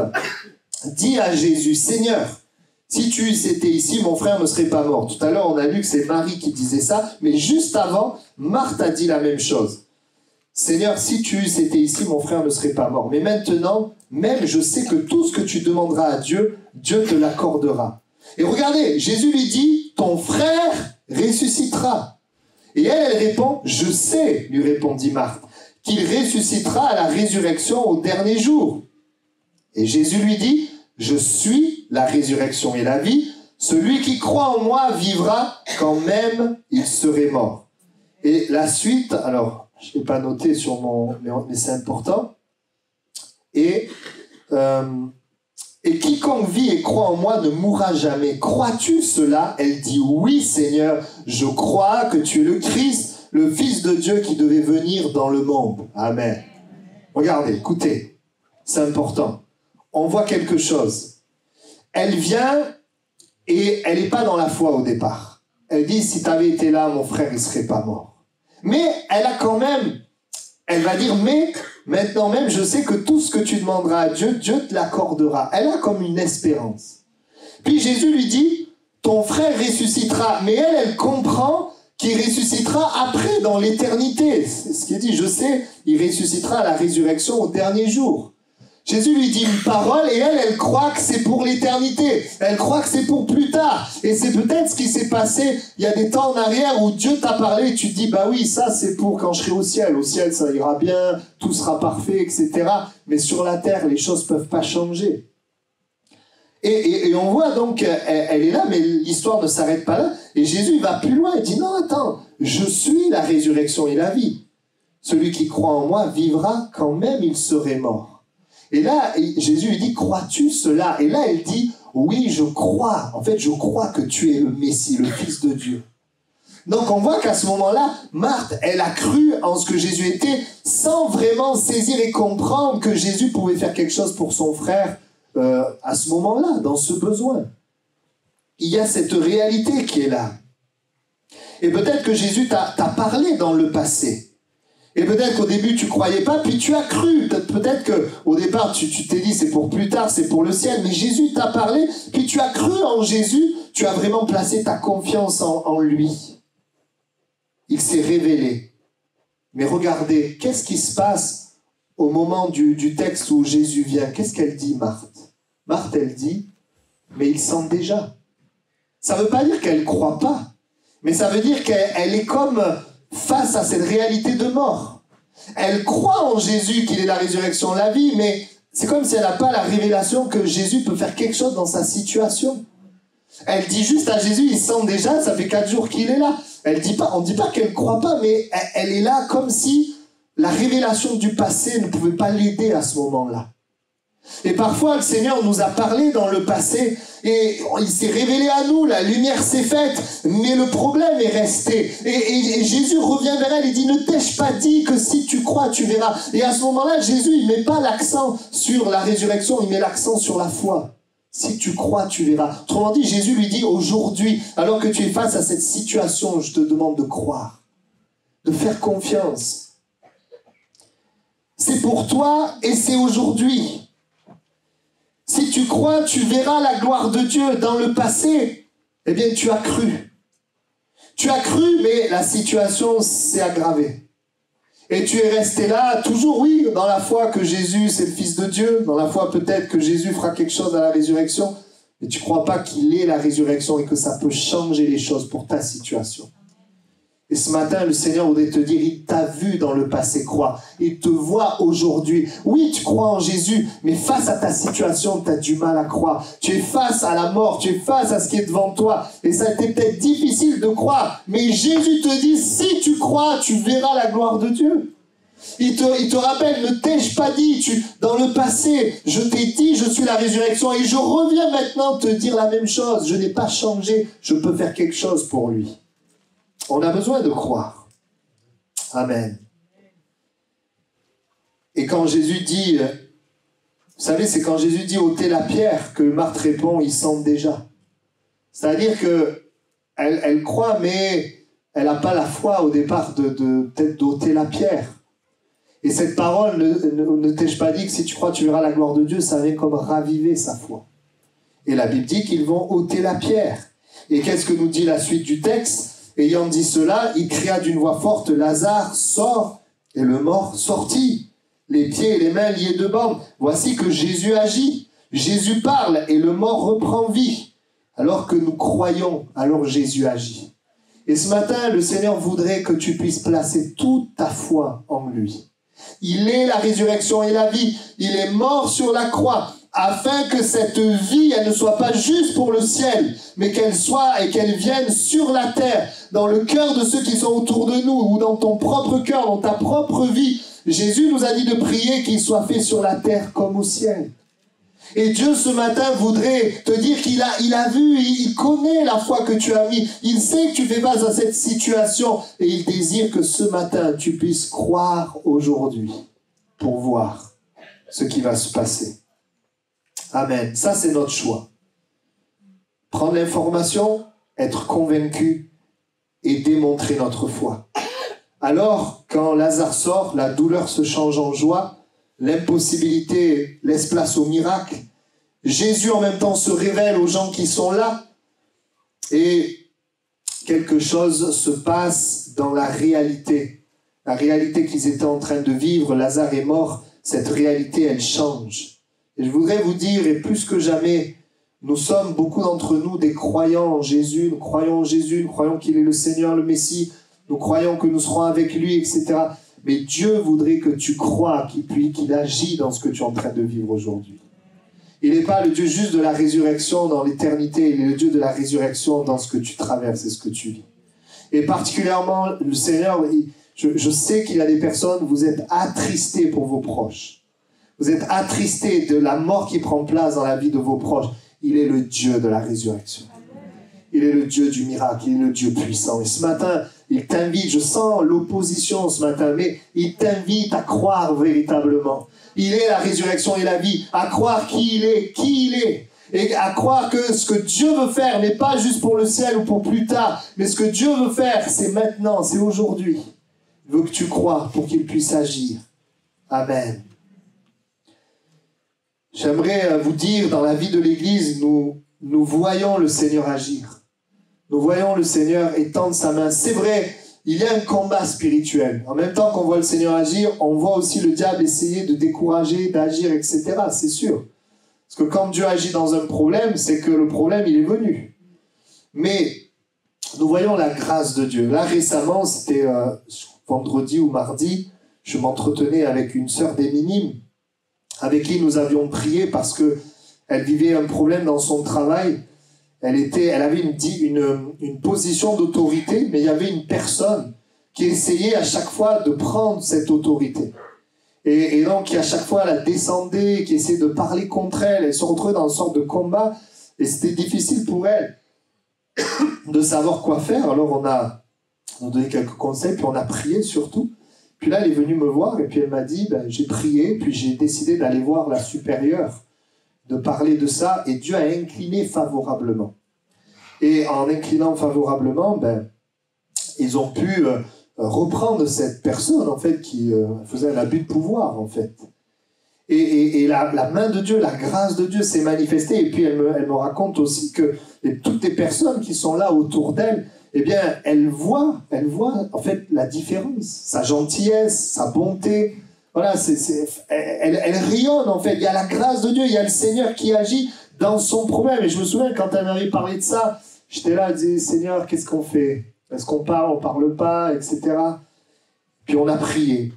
S1: dit à Jésus, « Seigneur, si tu eusse été ici, mon frère ne serait pas mort. » Tout à l'heure, on a lu que c'est Marie qui disait ça, mais juste avant, Marthe a dit la même chose. « Seigneur, si tu eusses été ici, mon frère ne serait pas mort. Mais maintenant, même je sais que tout ce que tu demanderas à Dieu, Dieu te l'accordera. » Et regardez, Jésus lui dit, « Ton frère ressuscitera. » Et elle répond, « Je sais, lui répondit Marthe, qu'il ressuscitera à la résurrection au dernier jour. » Et Jésus lui dit, « Je suis la résurrection et la vie. Celui qui croit en moi vivra quand même il serait mort. » Et la suite, alors, je ne l'ai pas noté sur mais c'est important. Et quiconque vit et croit en moi ne mourra jamais. Crois-tu cela? Elle dit, oui Seigneur, je crois que tu es le Christ, le Fils de Dieu qui devait venir dans le monde. Amen. Regardez, écoutez, c'est important. On voit quelque chose. Elle vient et elle n'est pas dans la foi au départ. Elle dit, si tu avais été là, mon frère, il ne serait pas mort. Mais elle a quand même, elle va dire, mais maintenant même, je sais que tout ce que tu demanderas à Dieu, Dieu te l'accordera. Elle a comme une espérance. Puis Jésus lui dit, ton frère ressuscitera. Mais elle comprend qu'il ressuscitera après, dans l'éternité. C'est ce qu'il dit, je sais, il ressuscitera à la résurrection au dernier jour. Jésus lui dit une parole et elle croit que c'est pour l'éternité. Elle croit que c'est pour plus tard. Et c'est peut-être ce qui s'est passé il y a des temps en arrière où Dieu t'a parlé et tu te dis, bah oui, ça c'est pour quand je serai au ciel. Au ciel, ça ira bien, tout sera parfait, etc. Mais sur la terre, les choses peuvent pas changer. Et on voit donc, elle est là, mais l'histoire ne s'arrête pas là. Et Jésus il va plus loin, il dit, non, attends, je suis la résurrection et la vie. Celui qui croit en moi vivra quand même il serait mort. Et là, Jésus lui dit, crois-tu cela? Et là, elle dit, oui, je crois. En fait, je crois que tu es le Messie, le Fils de Dieu. Donc, on voit qu'à ce moment-là, Marthe, elle a cru en ce que Jésus était, sans vraiment saisir et comprendre que Jésus pouvait faire quelque chose pour son frère à ce moment-là, dans ce besoin. Il y a cette réalité qui est là. Et peut-être que Jésus t'a parlé dans le passé. Et peut-être qu'au début, tu ne croyais pas, puis tu as cru. Peut-être qu'au départ, tu t'es dit, c'est pour plus tard, c'est pour le ciel. Mais Jésus t'a parlé, puis tu as cru en Jésus. Tu as vraiment placé ta confiance en lui. Il s'est révélé. Mais regardez, qu'est-ce qui se passe au moment du texte où Jésus vient? Qu'est-ce qu'elle dit, Marthe? Marthe, elle dit, mais il sent déjà. Ça ne veut pas dire qu'elle ne croit pas. Mais ça veut dire qu'elle est comme face à cette réalité de mort. Elle croit en Jésus qu'il est la résurrection, la vie, mais c'est comme si elle n'a pas la révélation que Jésus peut faire quelque chose dans sa situation. Elle dit juste à Jésus, il sent déjà, ça fait 4 jours qu'il est là. On ne dit pas qu'elle ne croit pas, mais elle est là comme si la révélation du passé ne pouvait pas l'aider à ce moment-là. Et parfois, le Seigneur nous a parlé dans le passé et il s'est révélé à nous, la lumière s'est faite, mais le problème est resté. Et Jésus revient vers elle et dit, ne t'ai-je pas dit que si tu crois, tu verras. Et à ce moment-là, Jésus, il ne met pas l'accent sur la résurrection, il met l'accent sur la foi. Si tu crois, tu verras. Autrement dit, Jésus lui dit, aujourd'hui, alors que tu es face à cette situation, je te demande de croire, de faire confiance. C'est pour toi et c'est aujourd'hui. Si tu crois, tu verras la gloire de Dieu. Dans le passé, eh bien, tu as cru. Tu as cru, mais la situation s'est aggravée. Et tu es resté là, toujours, oui, dans la foi que Jésus, c'est le Fils de Dieu, dans la foi peut-être que Jésus fera quelque chose à la résurrection, mais tu ne crois pas qu'il est la résurrection et que ça peut changer les choses pour ta situation. Et ce matin, le Seigneur voudrait te dire, il t'a vu dans le passé croire. Il te voit aujourd'hui. Oui, tu crois en Jésus, mais face à ta situation, tu as du mal à croire. Tu es face à la mort, tu es face à ce qui est devant toi. Et ça a été peut-être difficile de croire. Mais Jésus te dit, si tu crois, tu verras la gloire de Dieu. Il te rappelle, ne t'ai-je pas dit, dans le passé, je t'ai dit, je suis la résurrection. Et je reviens maintenant te dire la même chose. Je n'ai pas changé, je peux faire quelque chose pour lui. On a besoin de croire. Amen. Et quand Jésus dit, vous savez, c'est quand Jésus dit ôtez la pierre que Marthe répond, il sent déjà. C'est-à-dire que elle croit, mais elle n'a pas la foi au départ peut-être d'ôter la pierre. Et cette parole, ne t'ai-je pas dit que si tu crois, tu verras la gloire de Dieu, ça vient comme raviver sa foi. Et la Bible dit qu'ils vont ôter la pierre. Et qu'est-ce que nous dit la suite du texte ? Ayant dit cela, il cria d'une voix forte, Lazare, sors, et le mort sortit, les pieds et les mains liés de bandes. Voici que Jésus agit. Jésus parle et le mort reprend vie. Alors que nous croyons, alors Jésus agit. Et ce matin, le Seigneur voudrait que tu puisses placer toute ta foi en lui. Il est la résurrection et la vie. Il est mort sur la croix, afin que cette vie, elle ne soit pas juste pour le ciel, mais qu'elle soit et qu'elle vienne sur la terre, dans le cœur de ceux qui sont autour de nous, ou dans ton propre cœur, dans ta propre vie. Jésus nous a dit de prier qu'il soit fait sur la terre comme au ciel. Et Dieu ce matin voudrait te dire qu'il a vu, il connaît la foi que tu as mis, il sait que tu fais face à cette situation, et il désire que ce matin tu puisses croire aujourd'hui pour voir ce qui va se passer. Amen. Ça, c'est notre choix. Prendre l'information, être convaincu et démontrer notre foi. Alors, quand Lazare sort, la douleur se change en joie, l'impossibilité laisse place au miracle. Jésus, en même temps, se révèle aux gens qui sont là et quelque chose se passe dans la réalité. La réalité qu'ils étaient en train de vivre, Lazare est mort, cette réalité, elle change. Et je voudrais vous dire, et plus que jamais, nous sommes, beaucoup d'entre nous, des croyants en Jésus. Nous croyons en Jésus, nous croyons qu'il est le Seigneur, le Messie. Nous croyons que nous serons avec lui, etc. Mais Dieu voudrait que tu crois qu'il agit dans ce que tu es en train de vivre aujourd'hui. Il n'est pas le Dieu juste de la résurrection dans l'éternité, il est le Dieu de la résurrection dans ce que tu traverses et ce que tu vis. Et particulièrement, le Seigneur, je sais qu'il y a des personnes, vous êtes attristés pour vos proches. Vous êtes attristés de la mort qui prend place dans la vie de vos proches. Il est le Dieu de la résurrection. Il est le Dieu du miracle, il est le Dieu puissant. Et ce matin, il t'invite, je sens l'opposition ce matin, mais il t'invite à croire véritablement. Il est la résurrection et la vie, à croire qui il est, et à croire que ce que Dieu veut faire n'est pas juste pour le ciel ou pour plus tard, mais ce que Dieu veut faire, c'est maintenant, c'est aujourd'hui. Il veut que tu crois pour qu'il puisse agir. Amen. J'aimerais vous dire, dans la vie de l'Église, nous voyons le Seigneur agir. Nous voyons le Seigneur étendre sa main. C'est vrai, il y a un combat spirituel. En même temps qu'on voit le Seigneur agir, on voit aussi le diable essayer de décourager, d'agir, etc. C'est sûr. Parce que quand Dieu agit dans un problème, c'est que le problème, il est venu. Mais nous voyons la grâce de Dieu. Là, récemment, c'était vendredi ou mardi, je m'entretenais avec une sœur des Minimes, avec qui nous avions prié parce qu'elle vivait un problème dans son travail. Elle avait une position d'autorité, mais il y avait une personne qui essayait à chaque fois de prendre cette autorité. Et donc, qui à chaque fois la descendait, qui essayait de parler contre elle. Elle se retrouvait dans une sorte de combat. Et c'était difficile pour elle de savoir quoi faire. Alors, on a donné quelques conseils, puis on a prié surtout. Puis là, elle est venue me voir et puis elle m'a dit, j'ai prié, puis j'ai décidé d'aller voir la supérieure, de parler de ça. Et Dieu a incliné favorablement. Et en inclinant favorablement, ils ont pu reprendre cette personne, en fait, qui faisait un abus de pouvoir, en fait. Et la main de Dieu, la grâce de Dieu s'est manifestée. Et puis, elle me raconte aussi que toutes les personnes qui sont là autour d'elle, eh bien, elle voit, en fait, la différence. Sa gentillesse, sa bonté. Voilà, elle rayonne, en fait. Il y a la grâce de Dieu, il y a le Seigneur qui agit dans son problème. Et je me souviens, quand elle m'avait parlé de ça, j'étais là, je disais, Seigneur, qu'est-ce qu'on fait? Est-ce qu'on parle, on parle pas, etc. Puis on a prié.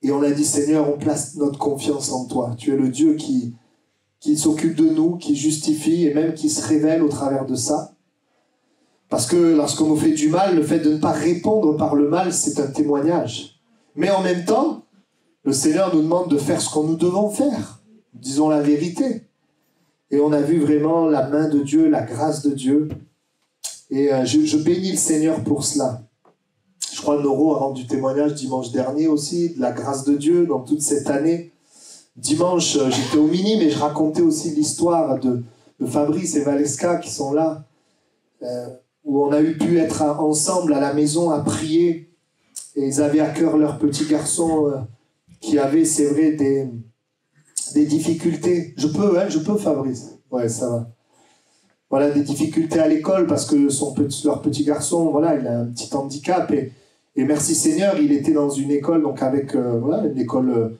S1: Et on a dit, Seigneur, on place notre confiance en toi. Tu es le Dieu qui s'occupe de nous, qui justifie et même qui se révèle au travers de ça. Parce que lorsqu'on nous fait du mal, le fait de ne pas répondre par le mal, c'est un témoignage. Mais en même temps, le Seigneur nous demande de faire ce qu'on nous devons faire. Disons la vérité. Et on a vu vraiment la main de Dieu, la grâce de Dieu. Et je bénis le Seigneur pour cela. Je crois que Noro a rendu témoignage dimanche dernier aussi, de la grâce de Dieu dans toute cette année. Dimanche, j'étais au Mini, mais je racontais aussi l'histoire de Fabrice et Valeska qui sont là, où on a pu être ensemble à la maison à prier. Et ils avaient à cœur leur petit garçon qui avait, c'est vrai, des difficultés. Je peux, Fabrice. Ouais, ça va. Voilà, des difficultés à l'école parce que leur petit garçon, voilà, il a un petit handicap et merci Seigneur, il était dans une école, donc avec, voilà, une école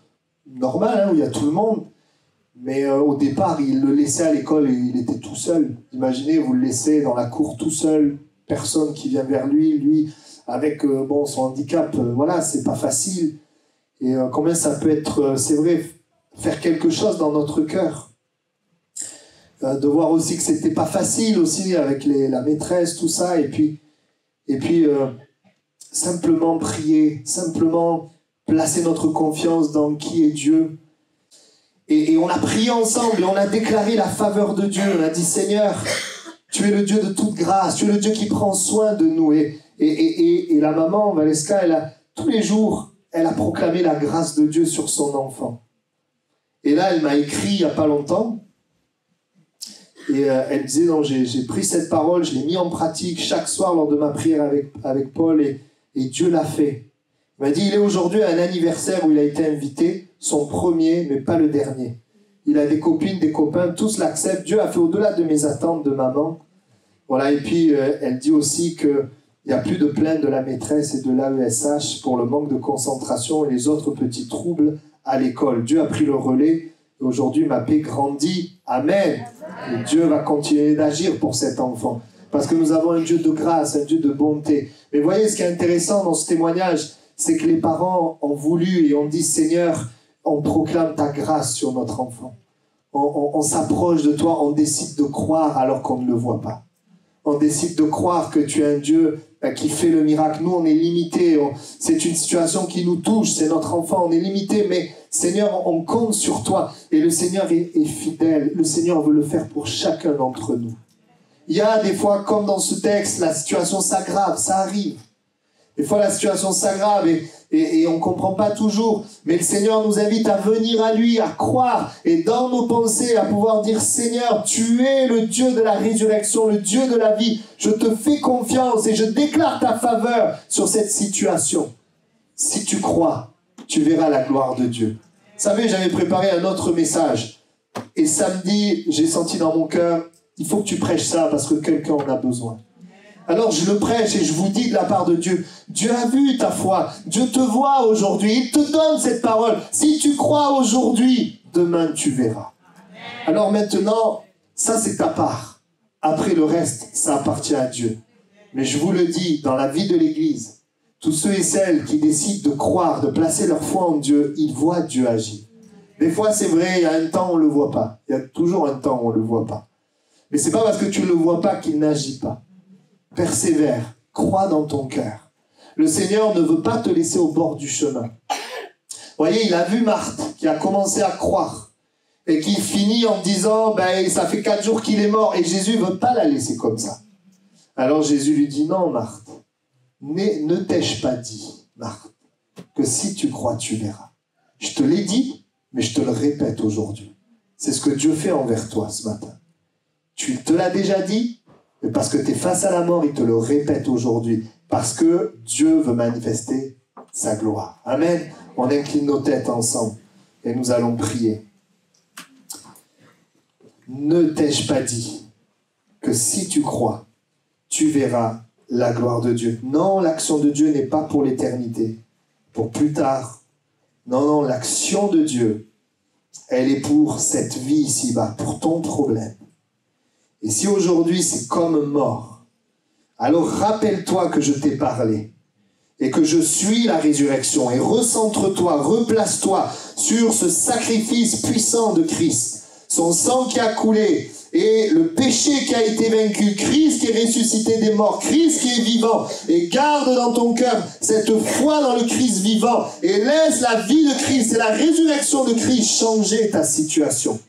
S1: normale, hein, où il y a tout le monde. Mais au départ, il le laissait à l'école et il était tout seul. Imaginez, vous le laissez dans la cour tout seul, personne qui vient vers lui avec son handicap, voilà, c'est pas facile. Et combien ça peut être, c'est vrai, faire quelque chose dans notre cœur. De voir aussi que c'était pas facile aussi avec la maîtresse, tout ça, et puis simplement prier, simplement placer notre confiance dans qui est Dieu. Et on a prié ensemble et on a déclaré la faveur de Dieu. On a dit, Seigneur, tu es le Dieu de toute grâce, tu es le Dieu qui prend soin de nous. Et la maman, Valeska, tous les jours, elle a proclamé la grâce de Dieu sur son enfant. Et là, elle m'a écrit il n'y a pas longtemps. Et elle disait, non, j'ai pris cette parole, je l'ai mis en pratique chaque soir lors de ma prière avec Paul, et Dieu l'a fait. Il m'a dit, il est aujourd'hui à un anniversaire où il a été invité, son premier, mais pas le dernier. Il a des copines, des copains, tous l'acceptent. Dieu a fait au-delà de mes attentes de maman. Voilà, et puis elle dit aussi qu'il n'y a plus de plainte de la maîtresse et de l'AESH pour le manque de concentration et les autres petits troubles à l'école. Dieu a pris le relais. Et aujourd'hui, ma paix grandit. Amen. Et Dieu va continuer d'agir pour cet enfant. Parce que nous avons un Dieu de grâce, un Dieu de bonté. Mais voyez, ce qui est intéressant dans ce témoignage, c'est que les parents ont voulu et ont dit, Seigneur, on proclame ta grâce sur notre enfant. On s'approche de toi, on décide de croire alors qu'on ne le voit pas. On décide de croire que tu es un Dieu qui fait le miracle. Nous, on est limités. C'est une situation qui nous touche. C'est notre enfant. On est limité. Mais Seigneur, on compte sur toi. Et le Seigneur est fidèle. Le Seigneur veut le faire pour chacun d'entre nous. Il y a des fois, comme dans ce texte, la situation s'aggrave. Ça arrive. Des fois, la situation s'aggrave et on ne comprend pas toujours. Mais le Seigneur nous invite à venir à lui, à croire. Et dans nos pensées, à pouvoir dire, Seigneur, tu es le Dieu de la résurrection, le Dieu de la vie. Je te fais confiance et je déclare ta faveur sur cette situation. Si tu crois, tu verras la gloire de Dieu. Vous savez, j'avais préparé un autre message. Et samedi, j'ai senti dans mon cœur, il faut que tu prêches ça parce que quelqu'un en a besoin. Alors je le prêche et je vous dis de la part de Dieu, Dieu a vu ta foi, Dieu te voit aujourd'hui, il te donne cette parole. Si tu crois aujourd'hui, demain tu verras. Alors maintenant, ça c'est ta part. Après le reste, ça appartient à Dieu. Mais je vous le dis, dans la vie de l'Église, tous ceux et celles qui décident de croire, de placer leur foi en Dieu, ils voient Dieu agir. Des fois c'est vrai, il y a un temps où on ne le voit pas. Il y a toujours un temps où on ne le voit pas. Mais c'est pas parce que tu ne le vois pas qu'il n'agit pas. Persévère, crois dans ton cœur. Le Seigneur ne veut pas te laisser au bord du chemin. voyez, il a vu Marthe qui a commencé à croire et qui finit en disant, ça fait 4 jours qu'il est mort et Jésus ne veut pas la laisser comme ça. Alors Jésus lui dit, non Marthe, ne t'ai-je pas dit, Marthe, que si tu crois, tu verras. Je te l'ai dit, mais je te le répète aujourd'hui. C'est ce que Dieu fait envers toi ce matin. Tu te l'as déjà dit, mais parce que tu es face à la mort, il te le répète aujourd'hui. Parce que Dieu veut manifester sa gloire. Amen. On incline nos têtes ensemble et nous allons prier. Ne t'ai-je pas dit que si tu crois, tu verras la gloire de Dieu? Non, l'action de Dieu n'est pas pour l'éternité, pour plus tard. Non, l'action de Dieu, elle est pour cette vie ici-bas, pour ton problème. Et si aujourd'hui c'est comme mort, alors rappelle-toi que je t'ai parlé et que je suis la résurrection. Et recentre-toi, replace-toi sur ce sacrifice puissant de Christ. Son sang qui a coulé et le péché qui a été vaincu. Christ qui est ressuscité des morts. Christ qui est vivant. Et garde dans ton cœur cette foi dans le Christ vivant. Et laisse la vie de Christ et la résurrection de Christ changer ta situation.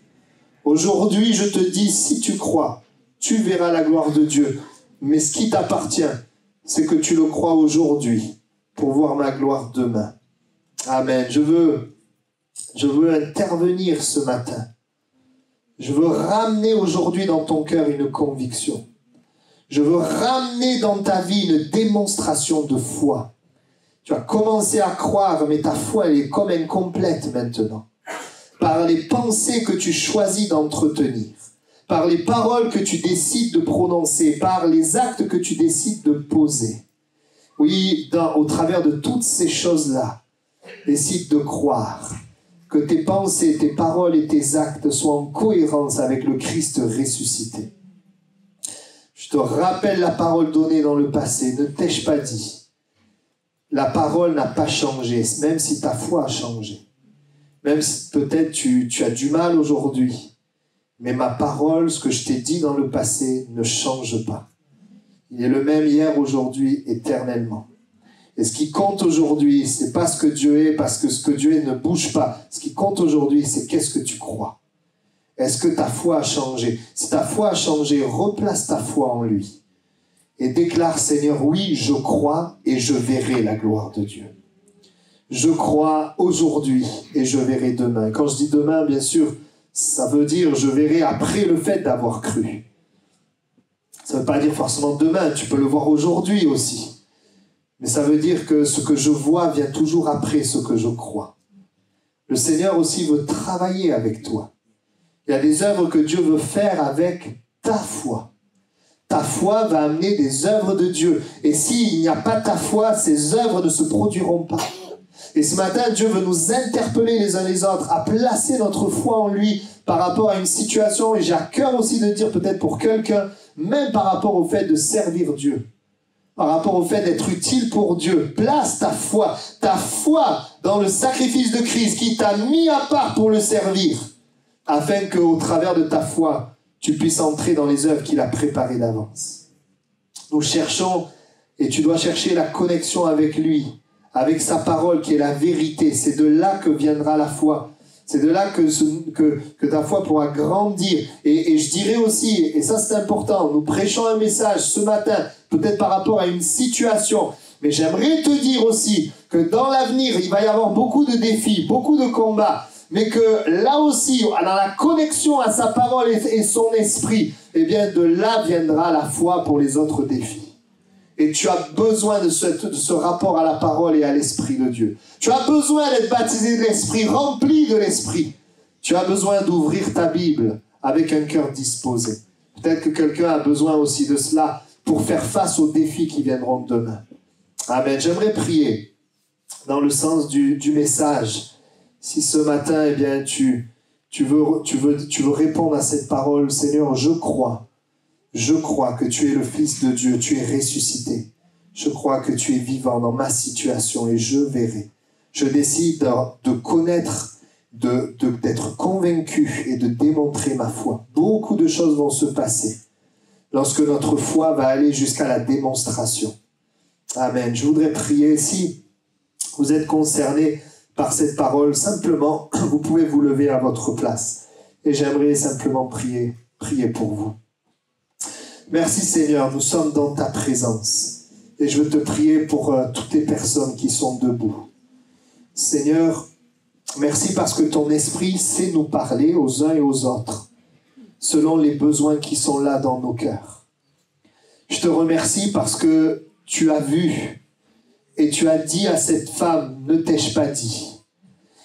S1: Aujourd'hui, je te dis, si tu crois, tu verras la gloire de Dieu. Mais ce qui t'appartient, c'est que tu le crois aujourd'hui pour voir ma gloire demain. Amen. Je veux intervenir ce matin. Je veux ramener aujourd'hui dans ton cœur une conviction. Je veux ramener dans ta vie une démonstration de foi. Tu as commencé à croire, mais ta foi, elle est comme incomplète maintenant. Par les pensées que tu choisis d'entretenir, par les paroles que tu décides de prononcer, par les actes que tu décides de poser. Oui, au travers de toutes ces choses-là, décide de croire que tes pensées, tes paroles et tes actes soient en cohérence avec le Christ ressuscité. Je te rappelle la parole donnée dans le passé. Ne t'ai-je pas dit? La parole n'a pas changé, même si ta foi a changé. Même si peut-être tu as du mal aujourd'hui. Mais ma parole, ce que je t'ai dit dans le passé, ne change pas. Il est le même hier, aujourd'hui, éternellement. Et ce qui compte aujourd'hui, c'est pas ce que Dieu est, parce que ce que Dieu est ne bouge pas. Ce qui compte aujourd'hui, c'est qu'est-ce que tu crois. Est-ce que ta foi a changé? Si ta foi a changé, replace ta foi en lui. Et déclare, Seigneur, oui, je crois et je verrai la gloire de Dieu. Je crois aujourd'hui et je verrai demain. Quand je dis demain, bien sûr, ça veut dire je verrai après le fait d'avoir cru. Ça ne veut pas dire forcément demain, tu peux le voir aujourd'hui aussi. Mais ça veut dire que ce que je vois vient toujours après ce que je crois. Le Seigneur aussi veut travailler avec toi. Il y a des œuvres que Dieu veut faire avec ta foi. Ta foi va amener des œuvres de Dieu. Et s'il n'y a pas ta foi, ces œuvres ne se produiront pas. Et ce matin, Dieu veut nous interpeller les uns les autres à placer notre foi en lui par rapport à une situation. Et j'ai à cœur aussi de dire peut-être pour quelqu'un, même par rapport au fait de servir Dieu. Par rapport au fait d'être utile pour Dieu. Place ta foi dans le sacrifice de Christ qui t'a mis à part pour le servir, afin qu'au travers de ta foi, tu puisses entrer dans les œuvres qu'il a préparées d'avance. Nous cherchons, et tu dois chercher la connexion avec lui, avec sa parole qui est la vérité. C'est de là que viendra la foi. C'est de là que ta foi pourra grandir. Et je dirais aussi, et ça c'est important, nous prêchons un message ce matin, peut-être par rapport à une situation, mais j'aimerais te dire aussi que dans l'avenir, il va y avoir beaucoup de défis, beaucoup de combats, mais que là aussi, dans la connexion à sa parole et son esprit, eh bien de là viendra la foi pour les autres défis. Et tu as besoin de ce rapport à la parole et à l'Esprit de Dieu. Tu as besoin d'être baptisé de l'Esprit, rempli de l'Esprit. Tu as besoin d'ouvrir ta Bible avec un cœur disposé. Peut-être que quelqu'un a besoin aussi de cela pour faire face aux défis qui viendront demain. Amen. J'aimerais prier dans le sens du message. Si ce matin, eh bien, tu veux répondre à cette parole, Seigneur, je crois que tu es le Fils de Dieu, tu es ressuscité. Je crois que tu es vivant dans ma situation et je verrai. Je décide de connaître, d'être convaincu et de démontrer ma foi. Beaucoup de choses vont se passer lorsque notre foi va aller jusqu'à la démonstration. Amen. Je voudrais prier, si vous êtes concerné par cette parole. Simplement, vous pouvez vous lever à votre place. Et j'aimerais simplement prier pour vous. Merci Seigneur, nous sommes dans ta présence. Et je veux te prier pour toutes les personnes qui sont debout. Seigneur, merci parce que ton esprit sait nous parler aux uns et aux autres, selon les besoins qui sont là dans nos cœurs. Je te remercie parce que tu as vu et tu as dit à cette femme, ne t'ai-je pas dit?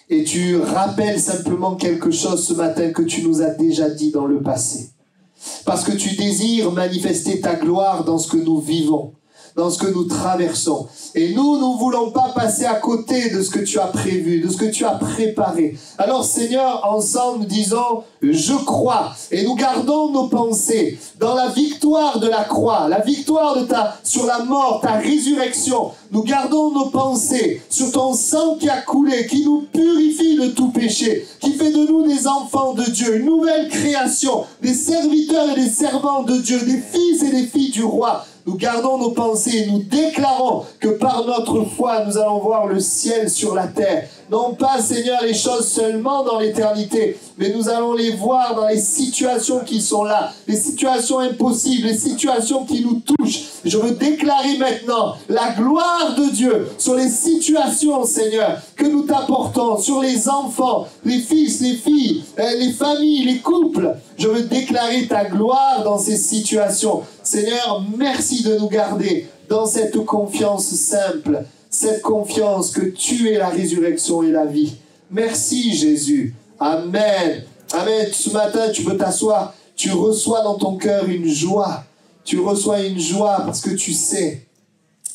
S1: Et tu rappelles simplement quelque chose ce matin que tu nous as déjà dit dans le passé. Parce que tu désires manifester ta gloire dans ce que nous vivons, dans ce que nous traversons. Et nous ne voulons pas passer à côté de ce que tu as prévu, de ce que tu as préparé. Alors Seigneur, ensemble, nous disons, je crois. Et nous gardons nos pensées dans la victoire de la croix, la victoire de sur la mort, ta résurrection. Nous gardons nos pensées sur ton sang qui a coulé, qui nous purifie de tout péché, qui fait de nous des enfants de Dieu, une nouvelle création, des serviteurs et des servantes de Dieu, des fils et des filles du roi. Nous gardons nos pensées et nous déclarons que par notre foi, nous allons voir le ciel sur la terre. Non pas, Seigneur, les choses seulement dans l'éternité, mais nous allons les voir dans les situations qui sont là, les situations impossibles, les situations qui nous touchent. Je veux déclarer maintenant la gloire de Dieu sur les situations, Seigneur, que nous t'apportons, sur les enfants, les fils, les filles, les familles, les couples. Je veux déclarer ta gloire dans ces situations. Seigneur, merci de nous garder dans cette confiance simple, cette confiance que tu es la résurrection et la vie. Merci Jésus. Amen. Amen. Ce matin, tu peux t'asseoir. Tu reçois dans ton cœur une joie. Tu reçois une joie parce que tu sais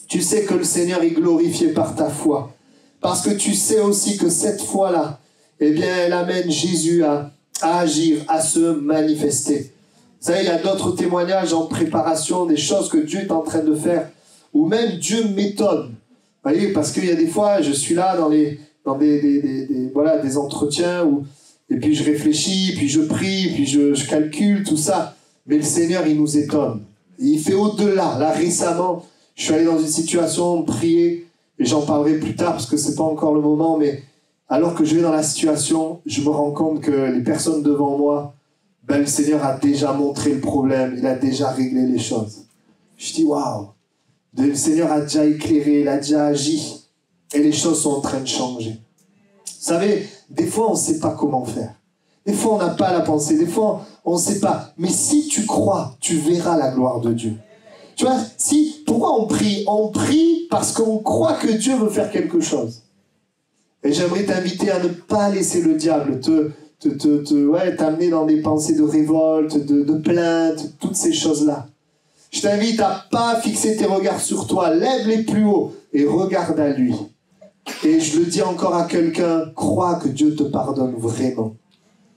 S1: que le Seigneur est glorifié par ta foi. Parce que tu sais aussi que cette foi-là, eh bien, elle amène Jésus à agir, à se manifester. Vous savez, il y a d'autres témoignages en préparation, des choses que Dieu est en train de faire, ou même Dieu m'étonne. Vous voyez, parce qu'il y a des fois, je suis là dans des entretiens, et puis je réfléchis, puis je prie, puis je calcule, tout ça. Mais le Seigneur, il nous étonne. Et il fait au-delà. Là, récemment, je suis allé dans une situation, prier, et j'en parlerai plus tard, parce que c'est pas encore le moment, mais alors que je vais dans la situation, je me rends compte que les personnes devant moi, le Seigneur a déjà montré le problème, il a déjà réglé les choses. Je dis, waouh, le Seigneur a déjà éclairé, il a déjà agi, et les choses sont en train de changer. Vous savez, des fois, on ne sait pas comment faire. Des fois, on n'a pas la pensée, des fois, on ne sait pas. Mais si tu crois, tu verras la gloire de Dieu. Tu vois, pourquoi on prie? On prie parce qu'on croit que Dieu veut faire quelque chose. Et j'aimerais t'inviter à ne pas laisser le diable t'amener dans des pensées de révolte, de plainte, toutes ces choses-là. Je t'invite à pas fixer tes regards sur toi, lève-les plus haut et regarde à lui. Et je le dis encore à quelqu'un, crois que Dieu te pardonne vraiment.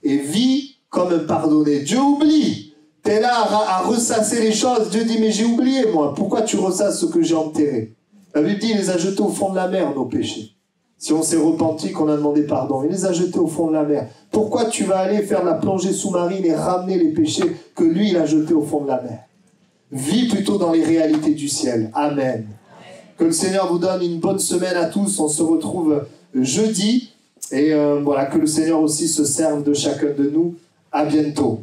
S1: Et vis comme un pardonné. Dieu oublie. Tu es là à ressasser les choses. Dieu dit, mais j'ai oublié moi. Pourquoi tu ressasses ce que j'ai enterré? La Bible dit, il les a jetés au fond de la mer, nos péchés. Si on s'est repenti, qu'on a demandé pardon, il les a jetés au fond de la mer. Pourquoi tu vas aller faire la plongée sous-marine et ramener les péchés que lui, il a jetés au fond de la mer? Vis plutôt dans les réalités du ciel. Amen. Que le Seigneur vous donne une bonne semaine à tous. On se retrouve jeudi. Et voilà, que le Seigneur aussi se serve de chacun de nous. À bientôt.